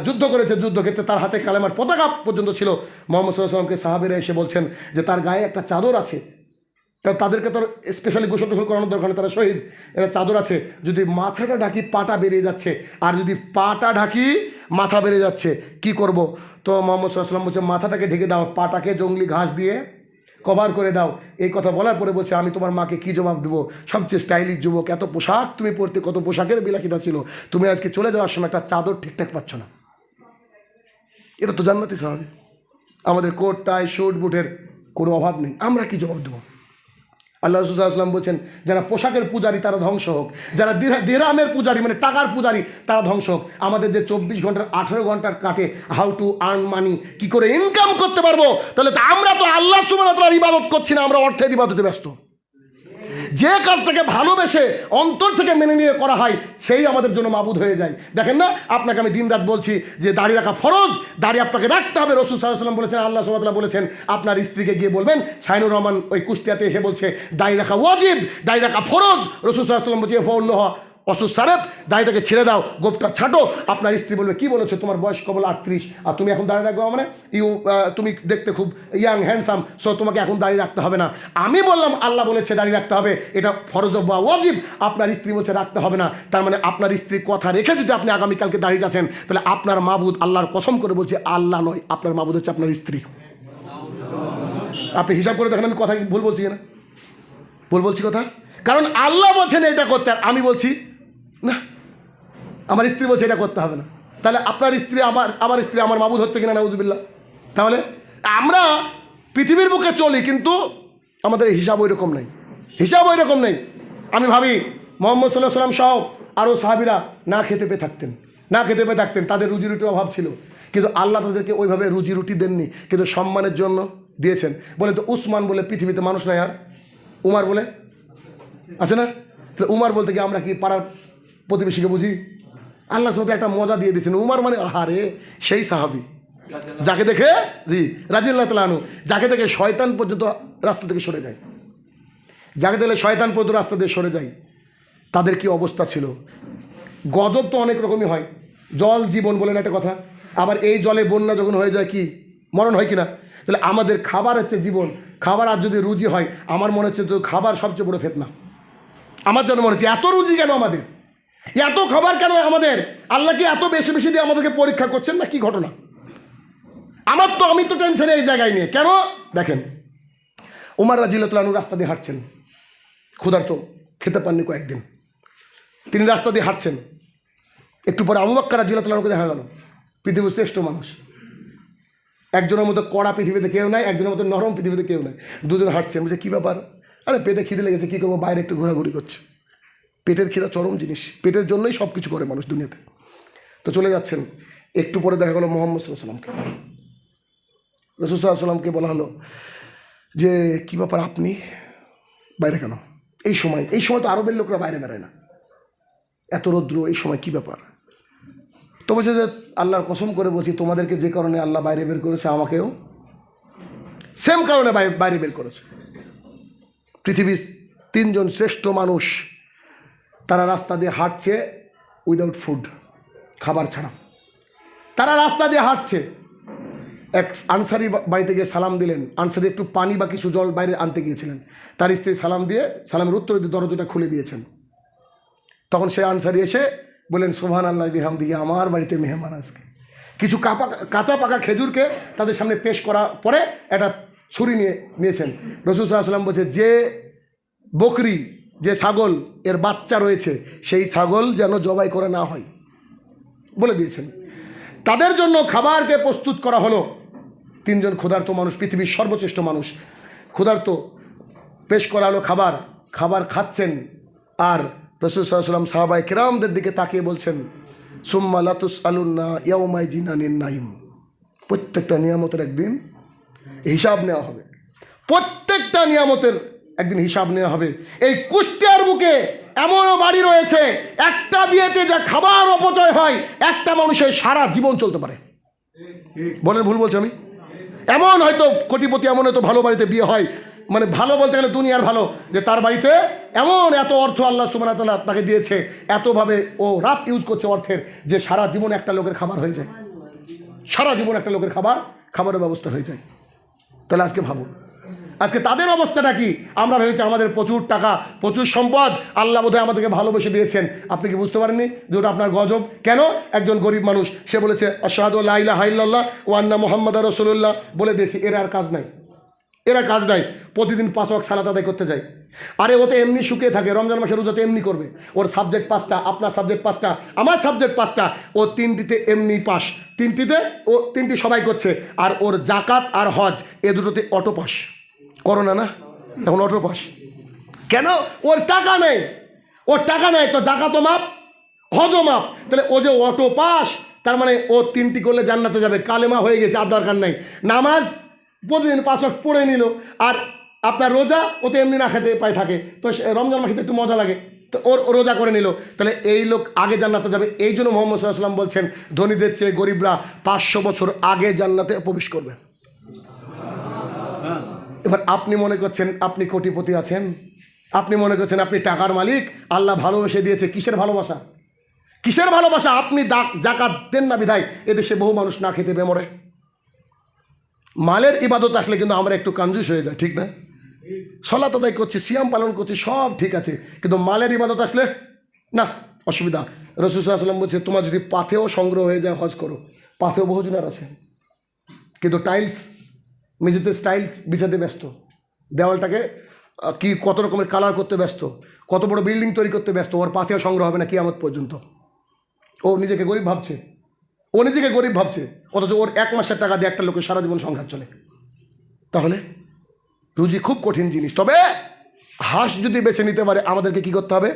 যুদ্ধ করেছে, যুদ্ধক্ষেত্রে তার হাতে কালেমার পতাকা পর্যন্ত ছিল। মুহাম্মদ সাল্লাল্লাহু আলাইহি ওয়াসাল্লামকে সাহাবীরা এসে বলছেন যে তার গায়ে একটা চাদর আছে, কারণ তাদেরকে তো স্পেশালি গোসল টোসল করানোর দরকার নেই, তারা শহীদ, এরা চাদর আছে। যদি মাথাটা ঢাকি পাটা বেরিয়ে যাচ্ছে, আর যদি পাটা ঢাকি মাথা বেরিয়ে যাচ্ছে, কি করব? তো মুহাম্মদ সাল্লাল্লাহু আলাইহি ওয়াসাল্লাম বলছে মাথাটাকে ঢেকে দাও, পাটাকে জঙ্গলি ঘাস দিয়ে কভার করে দাও। এই কথা বলার পরে বলছে আমি তোমার মাকে কি জবাব দেবো? সবচেয়ে স্টাইলিশ যুবক, এত পোশাক তুমি পরতে, কত পোশাকের বিলাসিতা ছিল, তুমি আজকে চলে যাওয়ার সময় একটা চাদর ঠিকঠাক পাচ্ছ না। এটা তো জান্নাতি সাহাবী। আমাদের কোট টাই স্যুট বুটের কোনো অভাব নেই, আমরা কি জবাব দেবো? আল্লাহ রাসূল সাল্লাল্লাহু আলাইহি ওয়াসাল্লাম বলছেন যারা পোশাকের পূজারী তারা ধ্বংস হোক, যারা দিরহামের পূজারী মানে টাকার পূজারী তারা ধ্বংস হোক। আমাদের যে 24 ঘন্টার 18 ঘন্টার কাটে হাউ টু আর্ন মানি, কি করে ইনকাম করতে পারবো, তাহলে তো আমরা তো আল্লাহ সুবহানাহু ওয়া তাআলার ইবাদত করছি না, আমরা অর্থের ইবাদতে ব্যস্ত। যে কাজটাকে ভালোবেসে অন্তর থেকে মেনে নিয়ে করা হয় সেই আমাদের জন্য মাবুদ হয়ে যায়। দেখেন না, আপনাকে আমি দিন রাত বলছি যে দাড়ি রাখা ফরজ, দাড়ি আপনাকে রাখতে হবে। রাসূল সাল্লাল্লাহু আলাইহি ওয়াসাল্লাম বলেছেন, আল্লাহ সুবহানাহু ওয়া তাআলা বলেছেন আপনার স্ত্রীকে গিয়ে বলবেন, শাইনুর রহমান ওই কুষ্টিয়াতে এসে বলছে দাড়ি রাখা ওয়াজিব, দাড়ি রাখা ফরজ। রাসূল সাল্লাল্লাহু আলাইহি ওয়াসাল্লাম বলছে ফৌল্লাহ অসুস সারেফ, দাড়িটাকে ছেড়ে দাও, গোপটা ছাটো। আপনার স্ত্রী বলবে কি বলেছো, তোমার বয়স কেবল 38 আর তুমি এখন দাড়ি রাখবে, মানে তুমি দেখতে খুব ইয়াং হ্যান্ডসাম, সো তোমাকে এখন দাড়ি রাখতে হবে না। আমি বললাম আল্লাহ বলেছে দাড়ি রাখতে হবে, এটা ফরজ বা ওয়াজিব, আপনার স্ত্রী বলছে রাখতে হবে না। তার মানে আপনার স্ত্রী কথা রেখে যদি আপনি আগামীকালকে দাঁড়িয়ে যাচ্ছেন, তাহলে আপনার মাবুদ, আল্লাহর কসম করে বলছে আল্লাহ নয়, আপনার মাবুদ হচ্ছে আপনার স্ত্রী। আপনি হিসাব করে দেখেন আমি কথা ভুল বলছি না? ভুল বলছি কথা? কারণ আল্লাহ বলছেন এটা করতে, আর আমি বলছি না, আমার স্ত্রী বলছে এটা করতে হবে না। তাহলে আপনার স্ত্রী আমার স্ত্রী আমার মাবুদ হচ্ছে কিনা? নাউজুবিল্লাহ। তাহলে আমরা পৃথিবীর বুকে চলি, কিন্তু আমাদের হিসাব ওই রকম নেই, হিসাব ওই রকম নেই। আমি ভাবি মোহাম্মদ সাল্লাল্লাহু আলাইহি ওয়াসাল্লাম সহ আরও সাহাবীরা না খেতে পেয়ে থাকতেন, না খেতে পেয়ে থাকতেন, তাদের রুজি রুটির অভাব ছিল, কিন্তু আল্লাহ তাদেরকে ওইভাবে রুজি রুটি দেননি, কিন্তু সম্মানের জন্য দিয়েছেন। বলে তো উসমান বলে পৃথিবীতে মানুষ নাই, আর উমার বলে আছে না? তাহলে উমার বলতে কি আমরা কি পাড়ার প্রতিবেশীকে বুঝি? আল্লাহ সাথে একটা মজা দিয়ে দিয়েছেন। উমার মানে আহারে সেই সাহাবী যাকে দেখে রাদিয়াল্লাহু তাআলা আনহু, যাকে দেখে শয়তান পর্যন্ত রাস্তা থেকে সরে যায়, যাকে দেখলে শয়তান পর্যন্ত রাস্তা দিয়ে সরে যায়। তাদের কি অবস্থা ছিল? গজব তো অনেক রকমই হয়, জল জীবন বলেন একটা কথা, আবার এই জলে বন্যা যখন হয়ে যায় কি মরণ হয় কিনা? তাহলে আমাদের খাবার হচ্ছে জীবন, খাবার আর যদি রুজি হয়, আমার মনে হচ্ছে তো খাবার সবচেয়ে বড় ফিতনা। আমার জন্য মনে হচ্ছে এত রুজি কেন আমাদের, এত খাবার কেন আমাদের? আল্লাহ কি এত বেশি বেশি দিয়ে আমাদেরকে পরীক্ষা করছেন না কি ঘটনা? আমি তো টেনশনে এই জায়গায় নিয়ে কেন? দেখেন উমর রাদিয়াল্লাহু তাআলা আনহু রাস্তা দিয়ে হাঁটছেন, ক্ষুধার্ত, খেতে পাননি কয়েকদিন, তিনি রাস্তা দিয়ে হাঁটছেন। একটু পরে আবু বকর রাদিয়াল্লাহু তাআলা আনহুকে দেখা গেল, পৃথিবীর শ্রেষ্ঠ মানুষ, একজনের মতো কড়া পৃথিবীতে কেউ নাই, একজনের মতো নরম পৃথিবীতে কেউ নাই, দুজন হাঁটছেন। বলছে কী ব্যাপার? আরে পেটে খিদে লেগেছে, কী করবো, বাইরে একটু ঘোরাঘুরি করছে। পেটের খিদা চরম জিনিস, পেটের জন্যই সব কিছু করে মানুষ দুনিয়াতে। তো চলে যাচ্ছেন, একটু পরে দেখা গেলো মোহাম্মদ সাল্লাল্লাহু আলাইহি ওয়াসাল্লামকে। রাসূল সাল্লাল্লাহু আলাইহি ওয়াসাল্লামকে বলা হলো যে কী ব্যাপার, আপনি বাইরে কেন? এই সময় তো আরবের লোকরা বাইরে বেরোয় না, এত রৌদ্র, এই সময় কী ব্যাপার? তো বলছে যে আল্লাহর কসম করে বলছি, তোমাদেরকে যে কারণে আল্লাহ বাইরে বের করেছে, আমাকেও সেম কারণে বাইরে বের করেছে। পৃথিবীর তিনজন শ্রেষ্ঠ মানুষ, তারা রাস্তা দিয়ে হাঁটছে উইদাউট ফুড, খাবার ছাড়া তারা রাস্তা দিয়ে হাঁটছে। এক আনসারি বাড়িতে গিয়ে সালাম দিলেন, আনসারি একটু পানি বা কিছু জল বাইরে আনতে গিয়েছিলেন, তার স্ত্রী সালাম দিয়ে সালামের উত্তর দিয়ে দরজাটা খুলে দিয়েছেন। তখন সে আনসারি এসে বলেন সুবহানাল্লাহি বিহামদিহি, আমার বাড়িতে মেহমান আজকে। কিছু কাঁচা পাকা খেজুরকে তাদের সামনে পেশ করা পরে একটা ছুরি নিয়েছেন। রাসূল সাল্লাল্লাহু আলাইহি ওয়াসাল্লাম বলছে, যে বকরি, যে ছাগল এর বাচ্চা রয়েছে, সেই ছাগল যেন জবাই করা না হয় বলে দিয়েছেন। তাদের জন্য খাবারকে প্রস্তুত করা হলো। তিনজন ক্ষুধার্ত মানুষ, পৃথিবীর সর্বশ্রেষ্ঠ মানুষ, ক্ষুধার্ত, পেশ করা হলো খাবার, খাবার খাচ্ছেন। আর রাসূল সাল্লাল্লাহু আলাইহি ওয়াসাল্লাম সাহাবায়ে কিরামদের দিকে তাকিয়ে বলছেন, সুম্মা লাতুসআলুন্না ইয়াউমাইযিন আনিন নাঈম। প্রত্যেকটা নিয়ামতের একদিন হিসাব নেওয়া হবে, প্রত্যেকটা নিয়ামতের একদিন হিসাব নেওয়া হবে। এই কুষ্টিয়ার বুকে এমনও বাড়ি রয়েছে, একটা বিয়েতে যা খাবার অপচয় হয়, একটা মানুষের সারা জীবন চলতে পারে। বলেন ভুল বলছি আমি? এমন হয়তো কোটিপতি, এমন হয়তো ভালো বাড়িতে বিয়ে হয়, মানে ভালো বলতে গেলে দুনিয়ার ভালো, যে তার বাড়িতে এমন এত অর্থ আল্লাহ সুবহানাহু ওয়া তাআলা তাকে দিয়েছে, এতভাবে ও রাফ ইউজ করছে অর্থের, যে সারা জীবন একটা লোকের খাবার হয়ে যায়, সারা জীবন একটা লোকের খাবারের ব্যবস্থা হয়ে যায়। তাহলে আজকে ভাবুন, আজকে তাদের অবস্থাটা কি? আমরা ভেবেছি আমাদের প্রচুর টাকা, প্রচুর সম্পদ, আল্লাহ বোধহয় আমাদেরকে ভালোবেসে দিয়েছেন। আপনি কি বুঝতে পারেননি যে ওটা আপনার গজব? কেন? একজন গরিব মানুষ, সে বলেছে আশহাদু আল্লা ইলাহা ইল্লাল্লাহ ওয়া আন্না মুহাম্মাদার রাসূলুল্লাহ, বলে দিয়েছি। এর আর কাজ নাই, এরা কাজ নাই, প্রতিদিন 5 ওয়াক্ত সালাত আদায় করতে যায়। আরে ও তো এমনি শুকিয়ে থাকে, রমজান মাসের রোজাতে এমনি করবে। ওর সাবজেক্ট 5টা, আপনার সাবজেক্ট 5টা, আমার সাবজেক্ট 5টা, ও 3টিতে এমনি পাস, 3টিতে ও 3টি সবাই করছে। আর ওর জাকাত আর হজ এ দুটোতে অটো পাস। করোনা না এখন অটো পাস কেন? ওর টাকা নেই, ওর টাকা নেই তো জাকাতও মাপ, হজও মাপ। তাহলে ও যে অটো পাস, তার মানে ও 3টি করলে জান্নাতে যাবে, কালেমা হয়ে গেছে, আর দরকার নাই। নামাজ প্রতিদিন 5 ওয়াক্ত পড়ে নিল, আর আপনার রোজা ও তো এমনি না খেতে পায় থাকে, তো রমজান মাসে একটু মজা লাগে, তো ওর রোজা করে নিল। তাহলে এই লোক আগে জান্নাতে যাবে। এই জন্য মুহাম্মদ সাল্লাল্লাহু আলাইহি ওয়াসাল্লাম বলছেন, ধনীদের চেয়ে গরিবরা 500 বছর আগে জান্নাতে প্রবেশ করবে। এবার আপনি মনে করছেন আপনি কোটিপতি আছেন, আপনি মনে করছেন আপনি টাকার মালিক, আল্লাহ ভালোবেসে দিয়েছে। কিসের ভালোবাসা? কিসের ভালোবাসা? আপনি জাকাত দেন না বিধায় এদেশে বহু মানুষ না খেতে বেমরে। মালের ইবাদত আসলে কিন্তু আমরা একটু কনজুস হয়ে যাই, ঠিক না? সালাত আদায় করছি, সিয়াম পালন করছি, সব ঠিক আছে, কিন্তু মালের ইবাদত আসলে না, অসুবিধা। রাসূল সাল্লাল্লাহু আলাইহি ওয়াসাল্লাম বলছে, তোমার যদি পাথেও সংগ্রহ হয়ে যায়, হজ করো। পাথেও বহুজনের আছে, কিন্তু টাইলস, মেঝেতে টাইলস বিছাতে ব্যস্ত, দেওয়ালটাকে কি কত রকমের কালার করতে ব্যস্ত, কত বড় বিল্ডিং তৈরি করতে ব্যস্ত। ওর পাথেও সংগ্রহ হবে না কিয়ামত পর্যন্ত। ও নিজেকে গরিব ভাবছে, ও নিজেকে গরিব ভাবছে, অথচ ওর 1 মাসের টাকা দিয়ে একটা লোকের সারা জীবন সংসার চলে। তাহলে রুজি খুব কঠিন জিনিস। তবে হাঁস যদি বেছে নিতে পারে আমাদেরকে কি করতে হবে?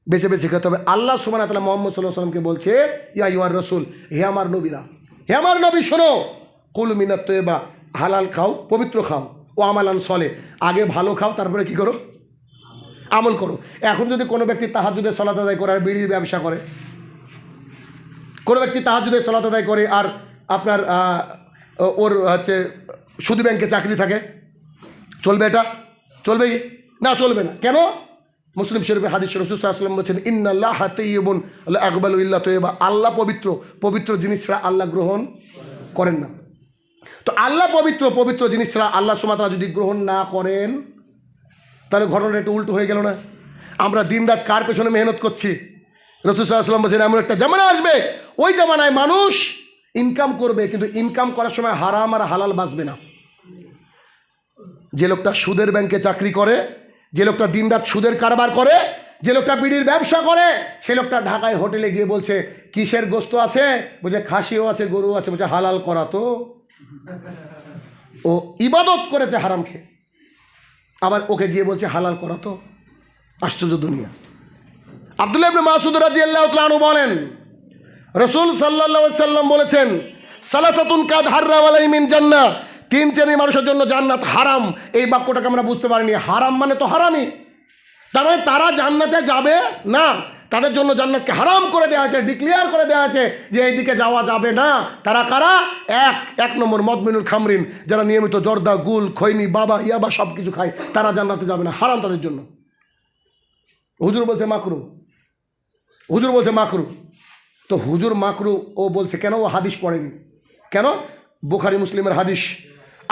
বেছে বেছে খেতে হবে। আল্লাহ সুবহানাহু ওয়া তাআলা মুহাম্মদ সাল্লাল্লাহু আলাইহি ওয়াসাল্লামকে বলছে, ইয়া আইয়ুহার রাসূল, হে আমার নবীরা, হে আমার নবী শোনো, কুলু মিনাত তাইয়্যিবা, হালাল খাও, পবিত্র খাও, ও আমালান সলে, আগে ভালো খাও তারপরে কি করো? আমল করো। এখন যদি কোনো ব্যক্তি তাহাজ্জুদের সালাত আদায় করে আর বিড়ির ব্যবসা করে, কোনো ব্যক্তি তাহাজ্জুদের সালাত আদায় করে আর আপনার ওর হচ্ছে সুদী ব্যাংকে চাকরি থাকে, চলবে? এটা চলবে না? চলবে না। কেন? মুসলিম শরীফের হাদিস রাসূল সাল্লাল্লাহু আলাইহি ওয়াসাল্লাম বলেছেন, ইন্নাল্লাহা তাইয়্যিবুন লা ইয়াকবালু ইল্লা তাইয়্যিবা, আল্লাহ পবিত্র, পবিত্র জিনিস ছাড়া আল্লাহ গ্রহণ করেন না। তো আল্লাহ পবিত্র, পবিত্র জিনিস ছাড়া আল্লাহ সুবহানাহু ওয়া তাআলা যদি গ্রহণ না করেন, তাহলে ঘটনাটা একটু উল্টো হয়ে গেল না? আমরা দিনরাত কার পেছনে মেহনত করছি? রাসূল সাল্লাল্লাহু আলাইহি ওয়াসাল্লাম বলেছেন, এমন একটা জামানা আসবে, ওই জামানায় মানুষ ইনকাম করবে, কিন্তু ইনকাম করার সময় হারাম আর হালাল বাঁচবে না। যে লোকটা সুদের ব্যাংকে চাকরি করে, যে লোকটা দিনরাত সুদের কারবার করে, যে লোকটা বিড়ির ব্যবসা করে, সে লোকটা ঢাকায় হোটেলে গিয়ে বলছে কিসের গোস্ত আছে, বলছে খাসিও আছে, গরু আছে, বলছে হালাল করা তো। ও ইবাদত করেছে হারাম খেয়ে, আবার ওকে গিয়ে বলছে হালাল করা তো। আশ্চর্য দুনিয়া। আব্দুল্লাহ ইবনে মাসউদ রাদিয়াল্লাহু তাআলা আনহু বলেন, রাসূল সাল্লাল্লাহু আলাইহি ওয়াসাল্লাম বলেছেন, সালাসাতুন কাদ হাররাম আলাইহিম মিন জান্নাহ, তিন শ্রেণীর মানুষের জন্য জান্নাত হারাম। এই বাক্যটাকে আমরা বুঝতে পারিনি, হারাম মানে তো হারামই, তার মানে তারা জান্নাতে যাবে না, তাদের জন্য জান্নাতকে হারাম করে দেওয়া আছে, ডিক্লেয়ার করে দেওয়া আছে যে এইদিকে যাওয়া যাবে না। তারা কারা? এক নম্বর মদমিনুল খামরিন, যারা নিয়মিত জর্দা, গুল, খৈনি, বাবা, ইয়াবা সব কিছু খায়, তারা জান্নাতে যাবে না, হারাম তাদের জন্য। হুজুর বলছে মাকরু, হুজুর বলছে মাকরু। তো হুজুর মাকরু ও বলছে কেন? ও হাদিস পড়েনি। কেন? বুখারী মুসলিমের হাদিস।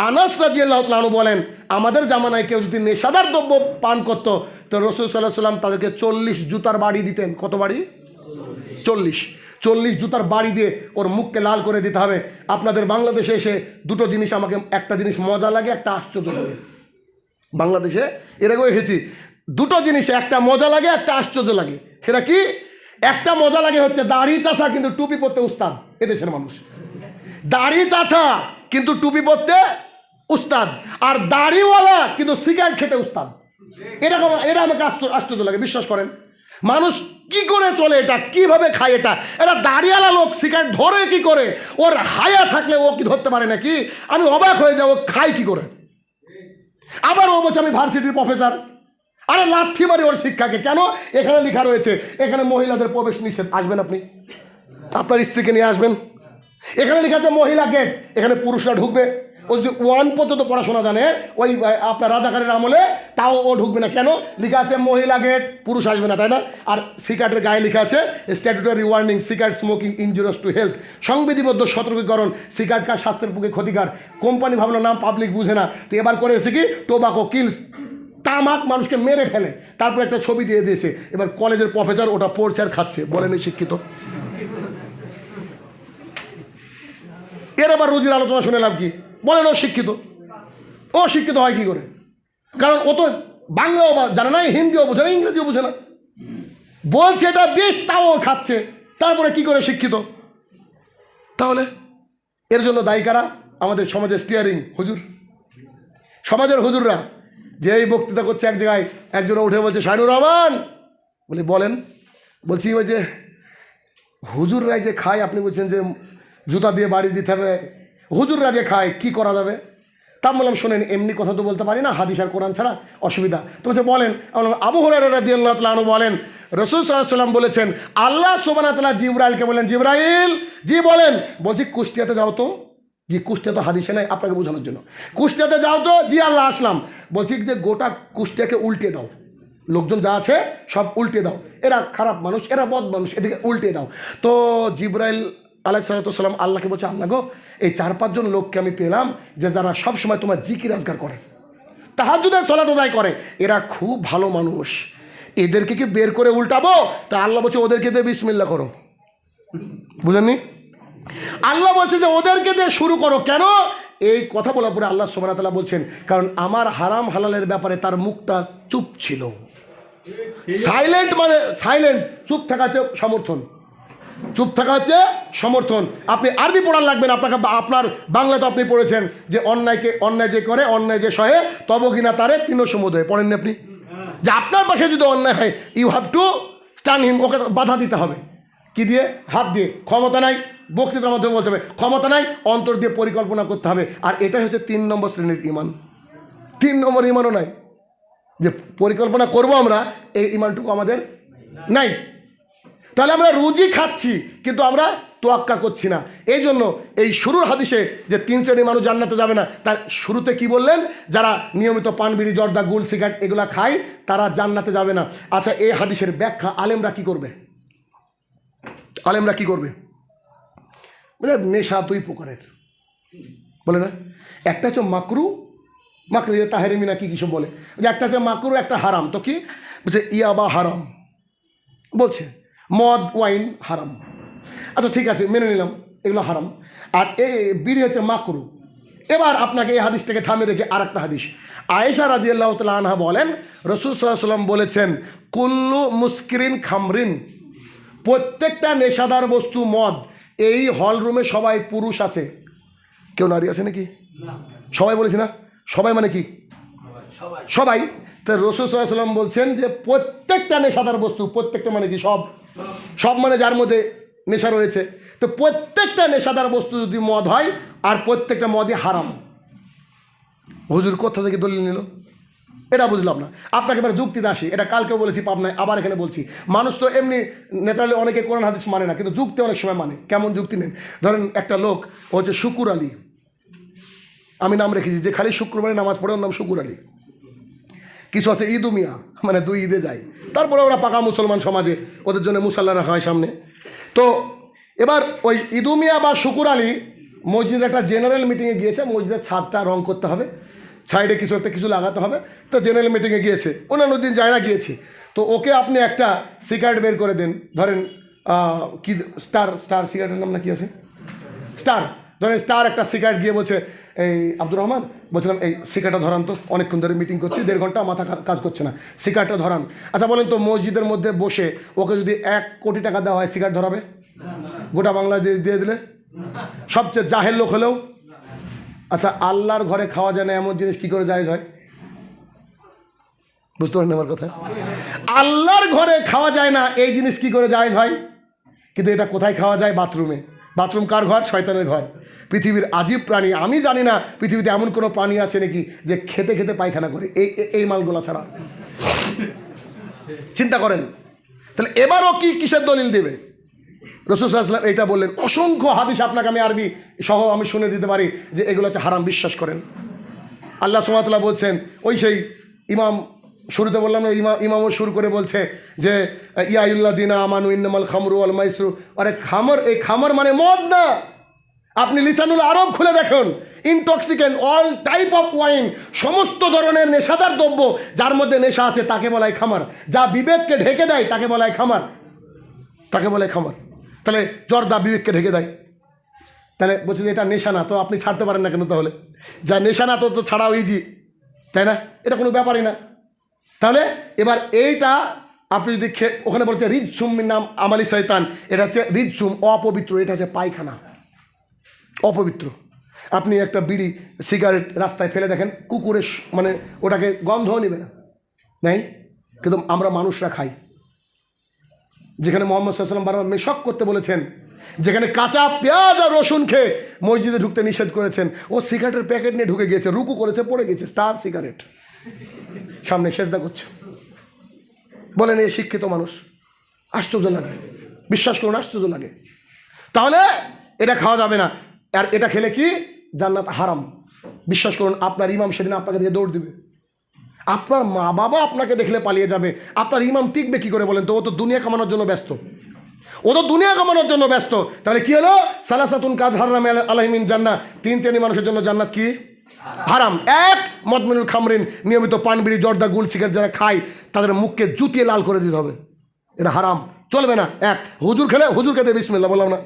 আনাস রাদিয়াল্লাহু তাআলা আনহু বলেন, আমাদের জামানায় কেউ যদি নেশাদার দ্রব্য পান করতো, তো রাসূল সাল্লাল্লাহু আলাইহি ওয়াসাল্লাম তাদেরকে 40 জুতার বাড়ি দিতেন। কত বাড়ি? 40 জুতার বাড়ি দিয়ে ওর মুখকে লাল করে দিতে হবে। আপনাদের বাংলাদেশে এসে দুটো জিনিস আমাকে, একটা জিনিস মজা লাগে, একটা আশ্চর্য লাগে। বাংলাদেশে এরকম এসেছি, দুটো জিনিস, একটা মজা লাগে, একটা আশ্চর্য লাগে। সেটা কি? একটা মজা লাগে হচ্ছে দাড়ি চাচা কিন্তু টুপি পরতে উস্তাদ। এদেশের মানুষ দাড়ি চাচা কিন্তু টুপি পরতে উস্তাদ, আর দাড়িওয়ালা কিন্তু সিগারেট খেতে উস্তাদ। এরকম, এটা আমাকে আশ্চর্য লাগে। বিশ্বাস করেন, মানুষ কি করে চলে, এটা কিভাবে খায়, এটা দাড়িওয়ালা লোক সিগারেট ধরে কি করে? ওর হায়া থাকলে ও কি ধরতে পারে নাকি? আমি অবাক হয়ে যাই, ও খায় কি করে? আবার ও বলছে আমি ভার্সিটির প্রফেসর। আরে লাথি মারি ওর শিক্ষাকে। কেন? এখানে লেখা রয়েছে এখানে মহিলাদের প্রবেশ নিষেধ। আসবেন আপনি, আপনার স্ত্রীকে নিয়ে আসবেন। এখানে লেখা আছে মহিলা গেট, এখানে পুরুষরা ঢুকবে। ও যদি 1 পর্যন্ত পড়াশোনা জানে, ওই আপনার রাজাকারের আমলে, তাও ও ঢুকবে না। কেন? লেখা আছে মহিলা গেট, পুরুষ আসবে না, তাই না? আর সিগারেটের গায়ে লেখা আছে statutory warning, cigarette smoking injurious to health, সংবিধিবদ্ধ সতর্কীকরণ, সিগারেট কার স্বাস্থ্যের পক্ষে ক্ষতিকার। কোম্পানি ভাবলো নাম পাবলিক বুঝে না, তো এবার করে এসে কি টোবাকো কিলস, তামাক মানুষকে মেরে ফেলে। তারপর একটা ছবি দিয়ে দিয়েছে, এবার কলেজের প্রফেসর ওটা পড়ছে আর খাচ্ছে। বলেন এই শিক্ষিত? এর আবার রোজির আলোচনা শুনে লাভ কি? বলেন ও শিক্ষিত? ও শিক্ষিত হয় কি করে? কারণ ও তো বাংলাও জানে না, হিন্দিও বোঝে না, ইংরেজিও বোঝে না। বলছে এটা বেশ, তাও খাচ্ছে, তারপরে কি করে শিক্ষিত? তাহলে এর জন্য দায়ী কারা? আমাদের সমাজের স্টিয়ারিং হুজুর, সমাজের হুজুররা। যে এই বক্তৃতা করছে এক জায়গায়, একজন উঠে বলছে শাহিনুর রহমান, বলি বলেন। বলছি ওই যে হুজুররাই যে খায়, আপনি বলছেন যে জুতা দিয়ে বাড়ি দিতে হবে, হুজুররা যে খায় কি করা যাবে? তা বললাম শোনেন, এমনি কথা তো বলতে পারি না, হাদিস আর কোরআন ছাড়া অসুবিধা। তো বলছে বলেন। আবু হুরায়রা রাদিয়াল্লাহু তাআলা আনহু বলেন, রাসূল সাল্লাল্লাহু আলাইহি ওয়াসাল্লাম বলেছেন, আল্লাহ সুবহানাহু ওয়া তাআলা জিবরাইলকে বলেন, জিবরাইল, জি বলেন। বলছি কুষ্টিয়াতে যাও তো। জি কুষ্টিয়া তো হাদিসে নাই, আপনাকে বোঝানোর জন্য। কুষ্টিয়াতে যাও তো। জি আল্লাহ আসলাম। বলছি যে গোটা কুষ্টিয়াকে উল্টে দাও, লোকজন যা আছে সব উল্টে দাও, এরা খারাপ মানুষ, এরা বদ মানুষ, এদিকে উল্টে দাও। তো জিবরাইল আলাইহিস সালাম আল্লাহকে বলছে, আল্লাহ গো, এই 4-5 জন লোককে আমি পেলাম যে যারা সবসময় তোমার জিকির আজগার করে, তাহাজ্জুদের সালাত আদায় করে, এরা খুব ভালো মানুষ, এদেরকে কি বের করে উল্টাবো? তা আল্লাহ বলছে ওদেরকে দিয়ে বিসমিল্লাহ করো। বুঝেননি? আল্লাহ বলছে যে ওদেরকে দিয়ে শুরু করো। কেন? এই কথা বলার পরে আল্লাহ সুবহানাহু ওয়া তাআলা বলছেন, কারণ আমার হারাম হালালের ব্যাপারে তার মুখটা চুপ ছিল। সাইলেন্ট মানে সাইলেন্ট, চুপ থাকা সমর্থন। চুপ থাকা হচ্ছে সমর্থন। আপনি আরবি পড়ার লাগবেন, আপনাকে আপনার বাংলা তো আপনি পড়েছেন যে অন্যায় যে করে অন্যায় যে সহে তব কিনা তারে তিন সমুদয়, পড়েননি আপনি? যে আপনার পাশে যদি অন্যায় হয় ইউ হ্যাভ টু স্ট্যান্ড হিম, ওকে বাধা দিতে হবে। কি দিয়ে? হাত দিয়ে। ক্ষমতা নাই, বক্তৃতার মাধ্যমে বলতে হবে। ক্ষমতা নাই, অন্তর দিয়ে পরিকল্পনা করতে হবে। আর এটাই হচ্ছে 3 নম্বর শ্রেণীর ইমান। 3 নম্বর ইমানও নাই, যে পরিকল্পনা করব আমরা, এই ইমানটুকু আমাদের নাই। তাহলে আমরা রুজি খাচ্ছি কিন্তু আমরা তোয়াক্কা করছি না। এই জন্য এই শুরুর হাদিসে যে 3 শ্রেণীর মানুষ জান্নাতে যাবে না, তার শুরুতে কি বললেন? যারা নিয়মিত পান বিড়ি জর্দা গুল সিগারেট এগুলা খায় তারা জান্নাতে যাবে না। আচ্ছা, এই হাদিসের ব্যাখ্যা আলেমরা কি করবে? আলেমরা কি করবে? মানে নেশা 2 প্রকারের বলে না, একটা হচ্ছে মাকরু, মাকরু তাহেরিমিনা কি সব বলে, যে একটা হচ্ছে মাকরু, একটা হারাম। তো কি বলছে? ইয়াবা হারাম বলছে, মদ ওয়াইন হারাম। আচ্ছা ঠিক আছে, মেনে নিলাম এগুলো হারাম। আর এই বিড়ি হচ্ছে মাকরু। এবার আপনাকে এই হাদিসটাকে থামিয়ে রেখে আর একটা হাদিস, আয়েশা রাদিয়াল্লাহু তাআলা আনহা বলেন রাসূল সাল্লাল্লাহু আলাইহি ওয়াসাল্লাম বলেছেন, কুল্লু মুস্কিরিন খামরিন, প্রত্যেকটা নেশাদার বস্তু মদ। এই হল রুমে সবাই পুরুষ আছে, কেউ নারী আছে নাকি? সবাই বলেছি না? সবাই মানে কি? সবাই। তো রাসূল সাল্লাল্লাহু আলাইহি ওয়াসাল্লাম বলছেন যে প্রত্যেকটা নেশাদার বস্তু, প্রত্যেকটা মানে কি? সব। সব মানে যার মধ্যে নেশা রয়েছে। তো প্রত্যেকটা নেশাদার বস্তু যদি মদ হয়, আর প্রত্যেকটা মদই হারাম। হুজুর কোথা থেকে দলিল নিল? এটা বুঝলাম না। আপনাকে এবার যুক্তিতে আসি, এটা কালকেও বলেছি পাবনায়, আবার এখানে বলছি। মানুষ তো এমনি ন্যাচারালি অনেকে কোরআন হাদিস মানে না, কিন্তু যুক্তি অনেক সময় মানে। কেমন যুক্তি নেন? ধরেন একটা লোক, ও হচ্ছে শুকুর আলী, আমি নাম রেখেছি, যে খালি শুক্রবারে নামাজ পড়ে ওর নাম শুকুর আলী। কিছু আছে ঈদু মিয়া, মানে 2 ঈদে যায়, তারপরে ওরা পাকা মুসলমান সমাজে, ওদের জন্য মুসাল্লা রাখা হয় সামনে। তো এবার ওই ঈদু মিয়া বা শুকুর আলী মসজিদে একটা জেনারেল মিটিংয়ে গিয়েছে, মসজিদের ছাদটা রং করতে হবে, সাইডে কিছু লাগাতে হবে। তো জেনারেল মিটিংয়ে গিয়েছে, অন্যান্য দিন যায় না, গিয়েছে। তো ওকে আপনি একটা সিগারেট বের করে দেন, ধরেন কি স্টার সিগারেটের নাম না কি আছে, স্টার, ধরেন স্টার একটা সিগারেট গিয়ে বলছে, এই আব্দুর রহমান বলছিলাম এই সিগারেটটা ধরান তো, অনেকক্ষণ ধরে মিটিং করছি, 1.5 ঘন্টা মাথা কাজ করছে না, সিগারেটটা ধরান। আচ্ছা বলেন তো, মসজিদের মধ্যে বসে ওকে যদি 1 কোটি টাকা দেওয়া হয়, সিগারেট ধরাবে? গোটা বাংলাদেশ দিয়ে দিলে? সবচেয়ে জাহেল লোক হলেও? আচ্ছা, আল্লাহর ঘরে খাওয়া যায় না এমন জিনিস কি করে জায়েজ হয়? বুঝতে পারেন আমার কথা? আল্লাহর ঘরে খাওয়া যায় না এই জিনিস কি করে জায়েজ হয়? কিন্তু এটা কোথায় খাওয়া যায়? বাথরুমে। বাথরুম কার ঘর? শয়তানের ঘর। পৃথিবীর আজীব প্রাণী, আমি জানি না পৃথিবীতে এমন কোনো প্রাণী আছে নাকি যে খেতে খেতে পায়খানা করে, এই মালগুলো ছাড়া। চিন্তা করেন। তাহলে এবারও কিসের দলিল দেবে? রাসূল সাল্লাল্লাহু আলাইহি ওয়াসাল্লাম এইটা বললেন। অসংখ্য হাদিস আপনাকে আমি আরবি সহ আমি শুনে দিতে পারি যে এগুলো হচ্ছে হারাম, বিশ্বাস করেন। আল্লাহ সুবহানাহু ওয়া তাআলা বলছেন, ওই সেই ইমাম, শুরুতে বললাম না, ইমামও শুরু করে বলছে যে ইয়া আইয়ুহাল্লাযীনা আমানু ইন্নামাল খামরু ওয়াল মাইসিরু। আরে খামর, এই খামর মানে মদ না। আপনি লিসানুল আরব খুলে দেখুন, ইনটক্সিকেন্ট, অল টাইপ অফ ওয়াইন, সমস্ত ধরনের নেশাদার দ্রব্য যার মধ্যে নেশা আছে তাকে বলা হয় খামার। যা বিবেককে ঢেকে দেয় তাকে বলা হয় খামার, তাকে বলা হয় খামার। তাহলে জর্দা বিবেককে ঢেকে দেয়, তাহলে বলছে যে এটা নেশা না, তো আপনি ছাড়তে পারেন না কেন? তাহলে যা নেশা না তো ছাড়াও ইজি, তাই না? এটা কোনো ব্যাপারই না। তাহলে এবার এইটা আপনি যদি ওখানে বলছে রিজসুম মিন আমালি শয়তান, এটা হচ্ছে রিজসুম, অপবিত্র, এটা হচ্ছে পায়খানা, অপবিত্র। আপনি একটা বিড়ি সিগারেট রাস্তায় ফেলে দেখেন, কুকুরে মানে ওটাকে গন্ধও নেবে না, নাই? কিন্তু আমরা মানুষরা খাই। যেখানে মুহাম্মদ সাল্লাল্লাহু আলাইহি ওয়াসাল্লাম বারবার মেশক করতে বলেছেন, যেখানে কাঁচা পেঁয়াজ আর রসুন খেয়ে মসজিদে ঢুকতে নিষেধ করেছেন, ও সিগারেটের প্যাকেট নিয়ে ঢুকে গিয়েছে, রুকু করেছে, পড়ে গেছে, স্টার সিগারেট সামনে সেজদা করছে। বলেন এই শিক্ষিত মানুষ? আশ্চর্য লাগে, বিশ্বাস করুন আশ্চর্য লাগে। তাহলে এটা খাওয়া যাবে না। আর এটা খেলে কি? জান্নাত হারাম। বিশ্বাস করুন, আপনার ইমাম সেদিন আপনাকে দিয়ে দৌড় দিবে, আপনার মা বাবা আপনাকে দেখলে পালিয়ে যাবে, আপনার ইমাম টিকবে কি করে বলেন তো? ও তো দুনিয়া কামানোর জন্য ব্যস্ত, ও তো দুনিয়া কামানোর জন্য ব্যস্ত। তাহলে কি হলো? সালাসাতুন কাদ হারাম আলাইহিম মিন জান্নাহ, 3 শ্রেণীর মানুষের জন্য জান্নাত কি? হারাম। 1, মদমিনুল খামরিন, নিয়মিত পান বিড়ি জর্দা গুল সিগারেট যারা খায় তাদের মুখকে জুতিয়ে লাল করে দিতে হবে, এটা হারাম, চলবে না। 1, হুজুর খেলে হুজুর খেতে বিসমিল্লাহ বললাম না,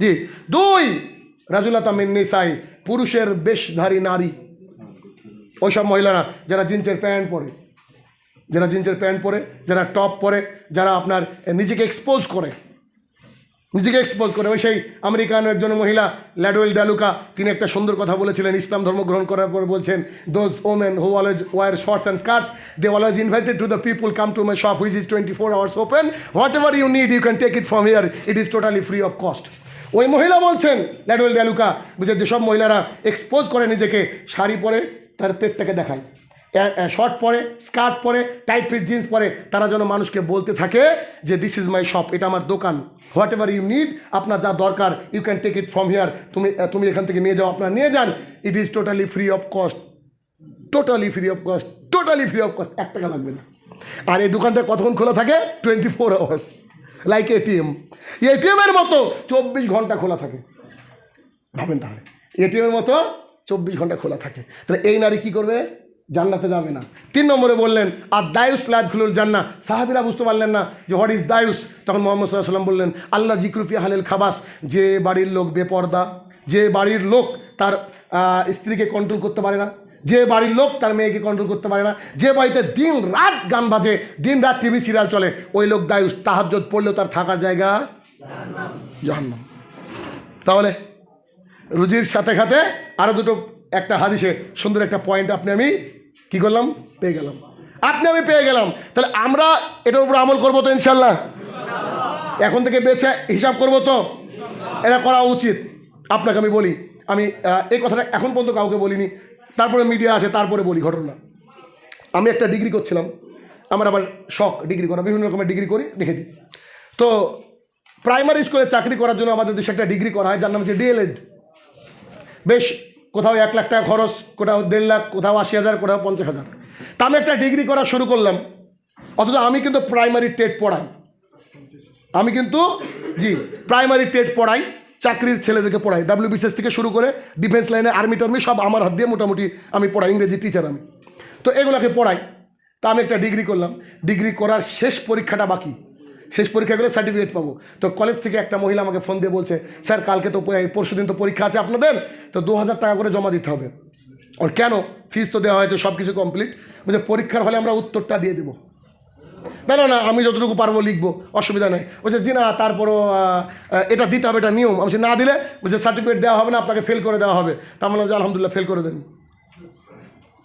জি। 2, রাজুলাতা মিন নিসাই, পুরুষের বেশধারী নারী, ওইসব মহিলারা যারা জিন্সের প্যান্ট পরে, যারা জিন্সের প্যান্ট পরে, যারা টপ পরে, যারা আপনার নিজেকে এক্সপোজ করে, নিজেকে এক্সপোজ করে। ওই সেই আমেরিকান একজন মহিলা ল্যাডওয়েল ড্যালুকা, তিনি একটা সুন্দর কথা বলেছিলেন ইসলাম ধর্ম গ্রহণ করার পর। বলছেন, those women who always wear shorts and skirts, they always invited to the people come to my shop which is 24 hours open, whatever you need you can take it from here, it is totally free of cost. ওই মহিলা বলছেন, ল্যাডওয়েল ড্যালুকা, বুঝে যেসব মহিলারা expose করে নিজেকে, শাড়ি পরে তার পেটটাকে দেখায়, শর্ট পরে, স্কার্ট পরে, টাইট ফিট জিন্স পরে, তারা যেন মানুষকে বলতে থাকে যে দিস ইজ মাই শপ, এটা আমার দোকান, হোয়াট এভার ইউ নিড, আপনার যা দরকার you can take it from here, তুমি এখান থেকে নিয়ে যাও, আপনারা নিয়ে যান, it is totally free of cost, totally free of cost, totally free of cost, 1 টাকা লাগবে না। আর এই দোকানটা কতক্ষণ খোলা থাকে? 24 hours, লাইক এটিএম। এটিএমের মতো 24 ঘন্টা খোলা থাকে। ভাবেন তাহলে, এটিএমের মতো 24 ঘন্টা খোলা থাকে। তাহলে এই নারী কী করবে? জান্নাতে যাবে না। 3 নম্বরে বললেন, আর দায়ুস লাদখুলুল জান্নাহ। সাহাবীরা বুঝতে পারলেন না যে হোয়াট ইজ দায়ুস। তখন মুহাম্মদ সাল্লাল্লাহু আলাইহি ওয়াসাল্লাম বললেন, আল্লাহ জিক্রুফি হালেল খাবাস, যে বাড়ির লোক বেপর্দা, যে বাড়ির লোক তার স্ত্রীকে কন্ট্রোল করতে পারে না, যে বাড়ির লোক তার মেয়েকে কন্ট্রোল করতে পারে না, যে বাড়িতে দিন রাত গান বাজে, দিন রাত টিভি সিরিয়াল চলে, ওই লোক দায়ুস। তাহাজ্জুদ পড়লেও তার থাকার জায়গা জাহান্নাম। তাহলে রুজির সাথে সাথে আরও দুটো একটা হাদিসে সুন্দর একটা পয়েন্ট আমি কি করলাম? পেয়ে গেলাম, আমি পেয়ে গেলাম। তাহলে আমরা এটার উপর আমল করবো তো ইনশাল্লাহ? এখন থেকে বেছে হিসাব করবো তো? এটা করা উচিত। আপনাকে আমি বলি, আমি এই কথাটা এখন পর্যন্ত কাউকে বলিনি, তারপরে মিডিয়া আছে, তারপরে বলি ঘটনা। আমি একটা ডিগ্রি করছিলাম, আমার আবার শখ ডিগ্রি করা, বিভিন্ন রকমের ডিগ্রি করি, রেখে দিই। তো প্রাইমারি স্কুলে চাকরি করার জন্য আমাদের দেশে একটা ডিগ্রি করা হয় যার নাম হচ্ছে ডিএলএড। বেশ, কোথাও 1 লাখ টাকা খরচ, কোথাও 1.5 লাখ, কোথাও 80,000, কোথাও 50,000। তা আমি একটা ডিগ্রি করা শুরু করলাম, অথচ আমি কিন্তু প্রাইমারি টেট পড়াই। আমি কিন্তু প্রাইমারি টেট পড়াই, চাকরির ছেলেদেরকে পড়াই, WBCS থেকে শুরু করে ডিফেন্স লাইনে, আর্মি টার্মি সব আমার হাত দিয়ে মোটামুটি আমি পড়াই, ইংরেজি টিচার আমি। তো এগুলোকে পড়াই। তা আমি একটা ডিগ্রি করলাম, ডিগ্রি করার শেষ পরীক্ষাটা বাকি, শেষ পরীক্ষা করে সার্টিফিকেট পাবো। তো কলেজ থেকে একটা মহিলা আমাকে ফোন দিয়ে বলছে, স্যার কালকে তো পরশু দিন তো পরীক্ষা আছে আপনাদের, তো 2,000 টাকা করে জমা দিতে হবে। আর কেন? ফিস তো দেওয়া হয়েছে, সব কিছু কমপ্লিট। বলছে পরীক্ষার হলে আমরা উত্তরটা দিয়ে দেবো। না, আমি যতটুকু পারবো লিখবো, অসুবিধা নেই। বলছে জি না, তারপরও এটা দিতে হবে, এটা নিয়ম। আমি না দিলে বলছে সার্টিফিকেট দেওয়া হবে না, আপনাকে ফেল করে দেওয়া হবে। তা বললাম যে আলহামদুলিল্লাহ ফেল করে দেন।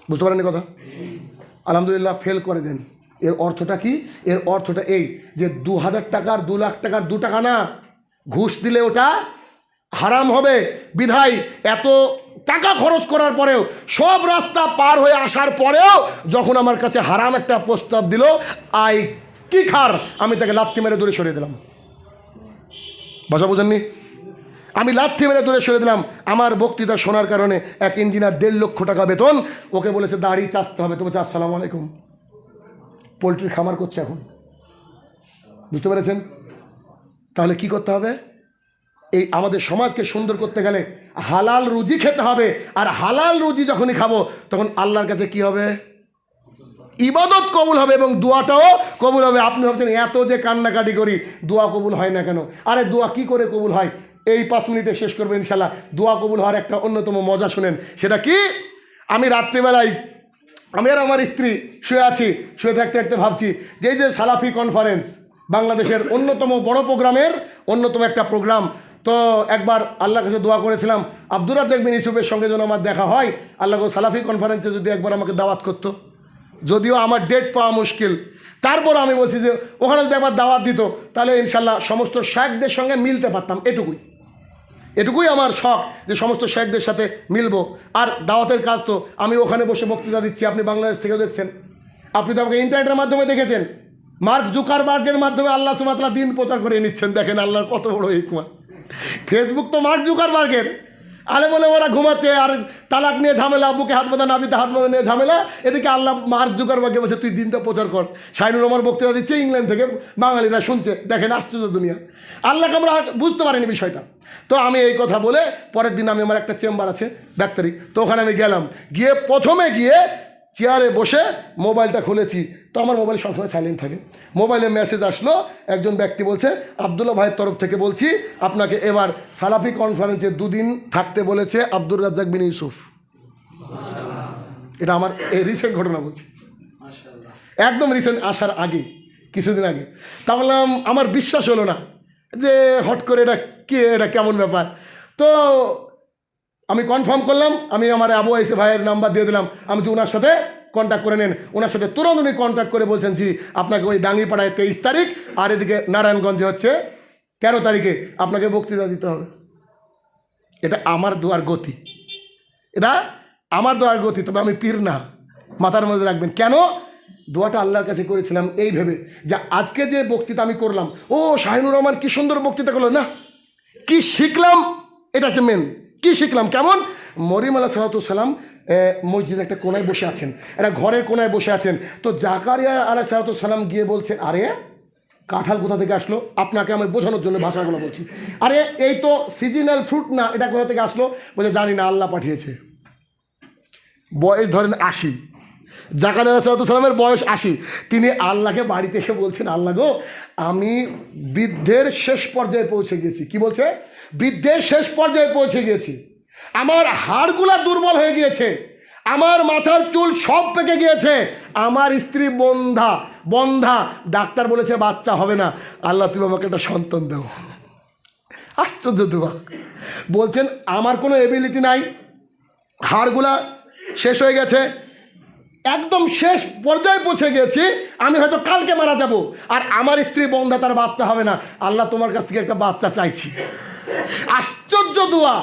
বুঝতে পারেন কথা? আলহামদুলিল্লাহ ফেল করে দেন। এর অর্থটা কি? এর অর্থটা এই যে 2,000 টাকার 2 লাখ টাকার 2 টাকা না, ঘুষ দিলে ওটা হারাম হবে। বিধায় এত টাকা খরচ করার পরেও, সব রাস্তা পার হয়ে আসার পরেও যখন আমার কাছে হারাম একটা প্রস্তাব দিল, কি খার, আমি তাকে লাথি মেরে দূরে সরিয়ে দিলাম। ভাষা বোঝেননি? আমি লাথি মেরে দূরে সরিয়ে দিলাম। আমার বক্তৃতা শোনার কারণে এক ইঞ্জিনিয়ার 1.5 লক্ষ টাকা বেতন, ওকে বলেছে দাড়ি চাচতে হবে। তো বলছে আসসালামু আলাইকুম, পোলট্রির খামার করছে এখন। বুঝতে পেরেছেন? তাহলে কি করতে হবে? এই আমাদের সমাজকে সুন্দর করতে গেলে হালাল রুজি খেতে হবে। আর হালাল রুজি যখনই খাবো তখন আল্লাহর কাছে কি হবে? ইবাদত কবুল হবে এবং দোয়াটাও কবুল হবে। আপনি ভাবছেন এত যে কান্নাকাটি করি, দোয়া কবুল হয় না কেন? আরে দোয়া কি করে কবুল হয়? এই 5 মিনিটে শেষ করবো ইনশাল্লাহ। দোয়া কবুল হওয়ার একটা অন্যতম মজা শুনেন। সেটা কি? আমি রাত্রিবেলায়, আমি আর আমার স্ত্রী শুয়ে আছি, শুয়ে থাকতে থাকতে ভাবছি যে এই যে সালাফি কনফারেন্স, বাংলাদেশের অন্যতম বড় প্রোগ্রামের অন্যতম একটা প্রোগ্রাম। তো একবার আল্লাহর কাছে দোয়া করেছিলাম আব্দুর রাজ্জাক বিন ইউসুফের সঙ্গে যেন আমার দেখা হয়। আল্লাহ সালাফি কনফারেন্সে যদি একবার আমাকে দাওয়াত করতো, যদিও আমার ডেট পাওয়া মুশকিল, তারপর আমি বলছি যে ওখানে যদি একবার দাওয়াত দিত তাহলে ইনশাল্লাহ সমস্ত শেখদের সঙ্গে মিলতে পারতাম। এটুকুই আমার শখ যে সমস্ত শেখদের সাথে মিলবো। আর দাওয়াতের কাজ তো আমি ওখানে বসে বক্তৃতা দিচ্ছি, আপনি বাংলাদেশ থেকেও দেখছেন, আপনি তো আমাকে ইন্টারনেটের মাধ্যমে দেখেছেন। মার্ক জুকারবার্গের মাধ্যমে আল্লাহ সুবহানাহু ওয়া তাআলা দিন প্রচার করে নিচ্ছেন। দেখেন আল্লাহর কত বড় হিকমা। ফেসবুক তো মার্ক জুকারবার্গের, আলে বলে ওরা ঘুমাচ্ছে, আর তালাক নিয়ে ঝামেলা, বুকে হাত বাঁধা, নাবিতে হাত বাঁধা নিয়ে ঝামেলা। এদিকে আল্লাহ মার্ক জুকারবার্গকে বলছে তুই দিনটা প্রচার কর। শাইনুর রহমান বক্তৃতা দিচ্ছে, ইংল্যান্ড থেকে বাঙালিরা শুনছে। দেখেন আশ্চর্য দুনিয়া। আল্লাহকে আমরা বুঝতে পারিনি বিষয়টা। তো আমি এই কথা বলে পরের দিন আমি, আমার একটা চেম্বার আছে ডাক্তারি, তো ওখানে আমি গেলাম। গিয়ে প্রথমে গিয়ে চেয়ারে বসে মোবাইলটা খুলেছি। তো আমার মোবাইল সবসময় সাইলেন্ট থাকে। মোবাইলে মেসেজ আসলো, একজন ব্যক্তি বলছে আবদুল্লাহ ভাইয়ের তরফ থেকে বলছি আপনাকে এবার সালাফি কনফারেন্সে 2 দিন থাকতে বলেছে আব্দুর রাজ্জাক বিন ইউসুফ। এটা আমার এই রিসেন্ট ঘটনা বলছি, একদম রিসেন্ট, আসার আগে কিছুদিন আগে। তা বললাম আমার বিশ্বাস হলো না। যে হট করে এটা কে, এটা কেমন ব্যাপার। তো আমি কনফার্ম করলাম, আমি আমার আবু আইসে ভাইয়ের নাম্বার দিয়ে দিলাম, আমি যে ওনার সাথে কন্ট্যাক্ট করে নেন। ওনার সাথে তুরন্ত উনি কন্ট্যাক্ট করে বলছেন জি আপনাকে ওই ডাঙ্গিপাড়ায় 23 তারিখ আর এদিকে নারায়ণগঞ্জে হচ্ছে 13 তারিখে আপনাকে বক্তৃতা দিতে হবে। এটা আমার দোয়ার গতি, এটা আমার দোয়ার গতি, তবে আমি পীর না, মাথার মধ্যে রাখবেন। কেন দোয়াটা আল্লাহর কাছে করেছিলাম এই ভেবে যে আজকে যে বক্তৃতা আমি করলাম, ও শাহিনুর রহমান কি সুন্দর বক্তৃতা করলো, না কি শিখলাম এটা হচ্ছে মেন। কি শিখলাম, কেমন মরিয়ম আলাইহিস সালাম মসজিদের একটা কোনায় বসে আছেন, একটা ঘরের কোনায় বসে আছেন। তো জাকারিয়া আলাইহিস সালাম গিয়ে বলছেন, আরে কাঁঠাল কোথা থেকে আসলো? আপনাকে আমি বোঝানোর জন্য ভাষাগুলো বলছি। আরে এই তো সিজনাল ফ্রুট না, এটা কোথা থেকে আসলো? বলছে জানি না, আল্লাহ পাঠিয়েছে। বয়স ধরেন 80, জাকারিয়া আলাইহিস সালামের বয়স 80। তিনি আল্লাহকে বাড়িতে এসে বলছেন, আল্লাহ গো আমি বৃদ্ধের শেষ পর্যায়ে পৌঁছে গেছি। কি বলছে? বৃদ্ধের শেষ পর্যায়ে পৌঁছে গিয়েছি, আমার হাড়গুলা দুর্বল হয়ে গিয়েছে, আমার মাথার চুল সব পেকে গিয়েছে, আমার স্ত্রী বন্ধা, ডাক্তার বলেছে বাচ্চা হবে না, আল্লাহ তুমি আমাকে একটা সন্তান দাও। আশ্চর্য দোয়া। বলছেন আমার কোনো এবিলিটি নাই, হাড়গুলা শেষ হয়ে গেছে, একদম শেষ পর্যায়ে পৌঁছে গিয়েছি, আমি হয়তো কালকে মারা যাব, আর আমার স্ত্রী বন্ধা, তার বাচ্চা হবে না, আল্লাহ তোমার কাছ থেকে একটা বাচ্চা চাইছি। আশ্চর্য দোয়া।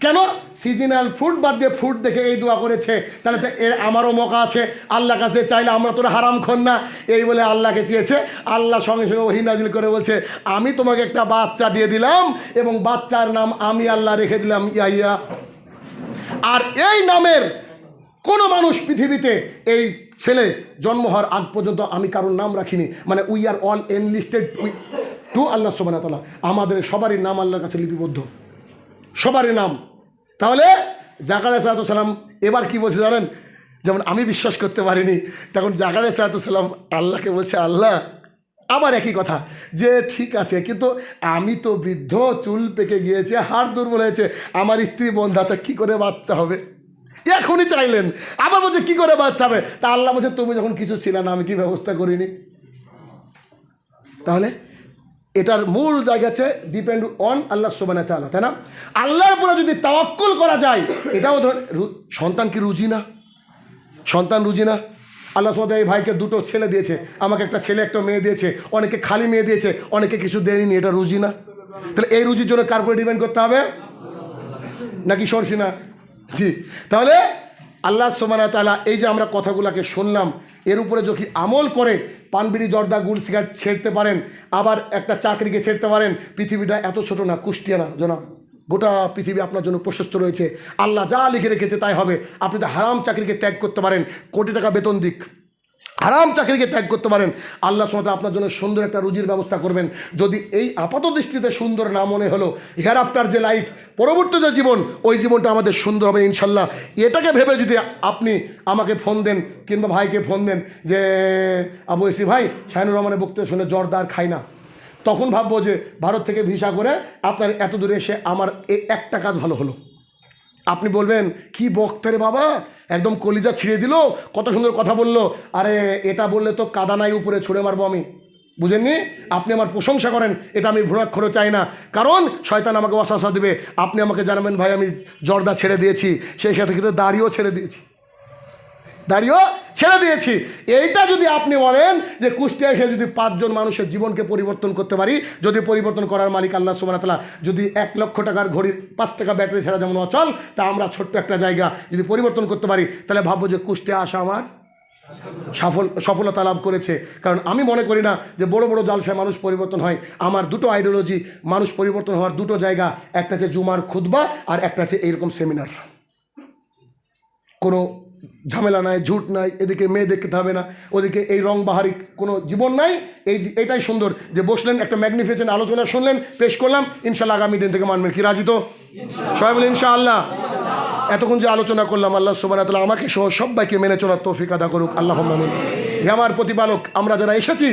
কেন? সিজনাল ফ্রুট বাদ দিয়ে ফ্রুট দেখে এই দোয়া করেছে। তাহলে তো এর আমারও মৌকা আছে, আল্লাহর কাছে চাইলে আমরা তোরা হারাম খন না, এই বলে আল্লাহকে চেয়েছে। আল্লাহ সঙ্গে সঙ্গে ওহী নাজিল করে বলছে, আমি তোমাকে একটা বাচ্চা দিয়ে দিলাম এবং বাচ্চার নাম আমি আল্লাহ রেখে দিলাম ইয়াইয়া। আর এই নামের কোনো মানুষ পৃথিবীতে এই ছেলে জন্ম হওয়ার আগ পর্যন্ত আমি কারোর নাম রাখিনি। মানে we are all enlisted to Allah সুবহানাহু ওয়া তাআলা। আমাদের সবারই নাম আল্লাহর কাছে লিপিবদ্ধ, সবারই নাম। তাহলে জাকারিয়া আলাইহিস সালাম এবার কি বলছে জানেন? যেমন আমি বিশ্বাস করতে পারিনি, তখন জাকারিয়া আলাইহিস সালাম আল্লাহকে বলছে, আল্লাহ আবার একই কথা যে ঠিক আছে, কিন্তু আমি তো বৃদ্ধ, চুল পেকে গিয়েছে, হাড় দুর্বল হয়েছে, আমার স্ত্রী বন্ধা আছে, কী করে বাচ্চা হবে? এখনই চাইলেন, আবার বলছে কী করে বাচ্চা হবে? তা আল্লাহ বলছে তুমি যখন কিছু ছিলে না, আমি কি ব্যবস্থা করিনি? তাহলে এটার মূল জায়গা আছে ডিপেন্ড অন আল্লাহ সুবহানাহু ওয়া তাআলা, তাই না? আল্লাহর উপরে যদি তাওয়াক্কুল করা যায়, এটাও ধরেন সন্তান কি রুজি না? সন্তান রুজি না? আল্লাহ সুবহানাহু ওয়া তাআলা এই ভাইকে দুটো ছেলে দিয়েছে, আমাকে একটা ছেলে একটা মেয়ে দিয়েছে, অনেকে খালি মেয়ে দিয়েছে, অনেকে কিছু দেয়নি, এটা রুজি না? তাহলে এই রুজির জন্য কার উপরে ডিপেন্ড করতে হবে? নাকি সরষি না? জি। তাহলে আল্লাহ সুবহানাহু ওয়া তাআলা এই যে আমরা কথাগুলোকে শুনলাম, এর উপরে যদি আমল করে পানবিড়ি জর্দা গুড় সিগারেট ছেড়তে পারেন, আবার একটা চাকরিকে ছেড়তে পারেন। পৃথিবীটা এত ছোট না, কুষ্টিয়া না জনাব, গোটা পৃথিবী আপনার জন্য প্রশস্ত রয়েছে। আল্লাহ যা লিখে রেখেছে তাই হবে। আপনি তো হারাম চাকরিকে ত্যাগ করতে পারেন, কোটি টাকা বেতন দিক, হারাম চাকরিকে ত্যাগ করতে পারেন। আল্লাহ সুবহানাহু ওয়া তাআলা আপনার জন্য সুন্দর একটা রুজির ব্যবস্থা করবেন। যদি এই আপাত দৃষ্টিতে সুন্দর না মনে হলো, হেয়ার আফটার যে লাইফ, পরবর্তী যে জীবন, ওই জীবনটা আমাদের সুন্দর হবে ইনশাল্লাহ। এটাকে ভেবে যদি আপনি আমাকে ফোন দেন কিংবা ভাইকে ফোন দেন যে আবু ইসি ভাই শাহিনুর রহমানের বক্তব্য শুনে জর্দার খাই না, তখন ভাববো যে ভারত থেকে ভিসা করে আপনার এত দূরে এসে আমার একটা কাজ ভালো হলো। আপনি বলবেন কি বক্তা রে বাবা, একদম কলিজা ছিঁড়ে দিল, কত সুন্দর কথা বললো। আরে এটা বললে তো কাদা নাই উপরে ছুঁড়ে মারবো আমি, বুঝেননি? আপনি আমার প্রশংসা করেন, এটা আমি ঘোরাক্ষরও চাই না, কারণ শয়তান আমাকে ওয়াসওয়াসা দেবে। আপনি আমাকে জানাবেন ভাই আমি জর্দা ছেড়ে দিয়েছি, সেই সাথে কিন্তু দাড়িও ছেড়ে দিয়েছি, এইটা যদি আপনি বলেন যে কুষ্টিয়া এসে যদি 5 জন মানুষের জীবনকে পরিবর্তন করতে পারি, যদি পরিবর্তন করার মালিক আল্লাহ সুবহানাহু ওয়া তাআলা, যদি 1 লক্ষ টাকার ঘড়ির 5 টাকা ব্যাটারি ছাড়া যেমন অচল, তা আমরা ছোট্ট একটা জায়গা যদি পরিবর্তন করতে পারি, তাহলে ভাববো যে কুষ্টিয়া আসা আমার সফলতা লাভ করেছে। কারণ আমি মনে করি না যে বড় বড় জালসায় মানুষ পরিবর্তন হয়। আমার দুটো আইডিওলজি মানুষ পরিবর্তন হওয়ার দুটো জায়গা, একটা আছে জুমার খুতবা আর একটা আছে এইরকম সেমিনার। কোনো ঝামেলা নাই, ঝুট নাই, এদিকে মেয়ে দেখতে হবে না, ওদিকে এই রং বাহারি কোনো জীবন নাই। এইটাই সুন্দর যে বসলেন, একটা ম্যাগনিফিসেন্ট আলোচনা শুনলেন, পেশ করলাম, ইনশাল্লাহ আগামী দিন থেকে মানবেন। কি রাজি তো? সবাই বলে ইনশাআল্লাহ। এতক্ষণ যে আলোচনা করলাম, আল্লাহ সুবহানাহু ওয়া তাআলা আমাকে সহ সবাইকে মেনে চলার তৌফিক আদা করুক, আল্লাহুম্মা আমিন। হে আমার প্রতিপালক, আমরা যারা এসেছি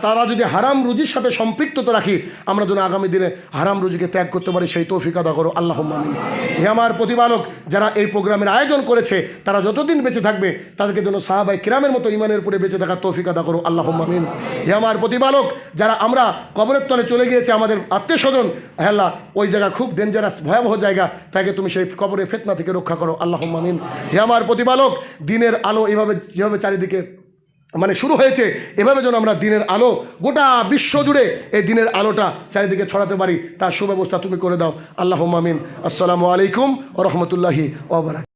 তারা যদি হারাম রুজির সাথে সম্পৃক্ততা রাখি, আমরা যেন আগামী দিনে হারাম রুজিকে ত্যাগ করতে পারি, সেই তৌফিক আদা করো আল্লাহুম্মা আমিন। হে আমার প্রতিপালক, যারা এই প্রোগ্রামের আয়োজন করেছে তারা যতদিন বেঁচে থাকবে তাদেরকে যেন সাহাবায়ে কিরামের মতো ইমানের উপরে বেঁচে থাকার তৌফিক আদা করো আল্লাহুম্মা আমিন। হে আমার প্রতিপালক, যারা আমরা কবরের তলে চলে গিয়েছে, আমাদের আত্মীয় স্বজন, হে আল্লাহ ওই জায়গা খুব ডেঞ্জারাস ভয়াবহ জায়গা, তাকে তুমি সেই কবরের ফিতনা থেকে রক্ষা করো আল্লাহুম্মা আমিন। হে আমার প্রতিপালক, দিনের আলো এভাবে যেভাবে চারিদিকে শুরু হয়েছে, এভাবে যেন আমরা দিনের আলো গোটা বিশ্ব জুড়ে এই দিনের আলোটা চারিদিকে ছড়াতে পারি, তার সুব্যবস্থা তুমি করে দাও আল্লাহুম্মা আমিন। আসসালামু আলাইকুম ওয়া রাহমাতুল্লাহি ওয়া বারাকাতুহু।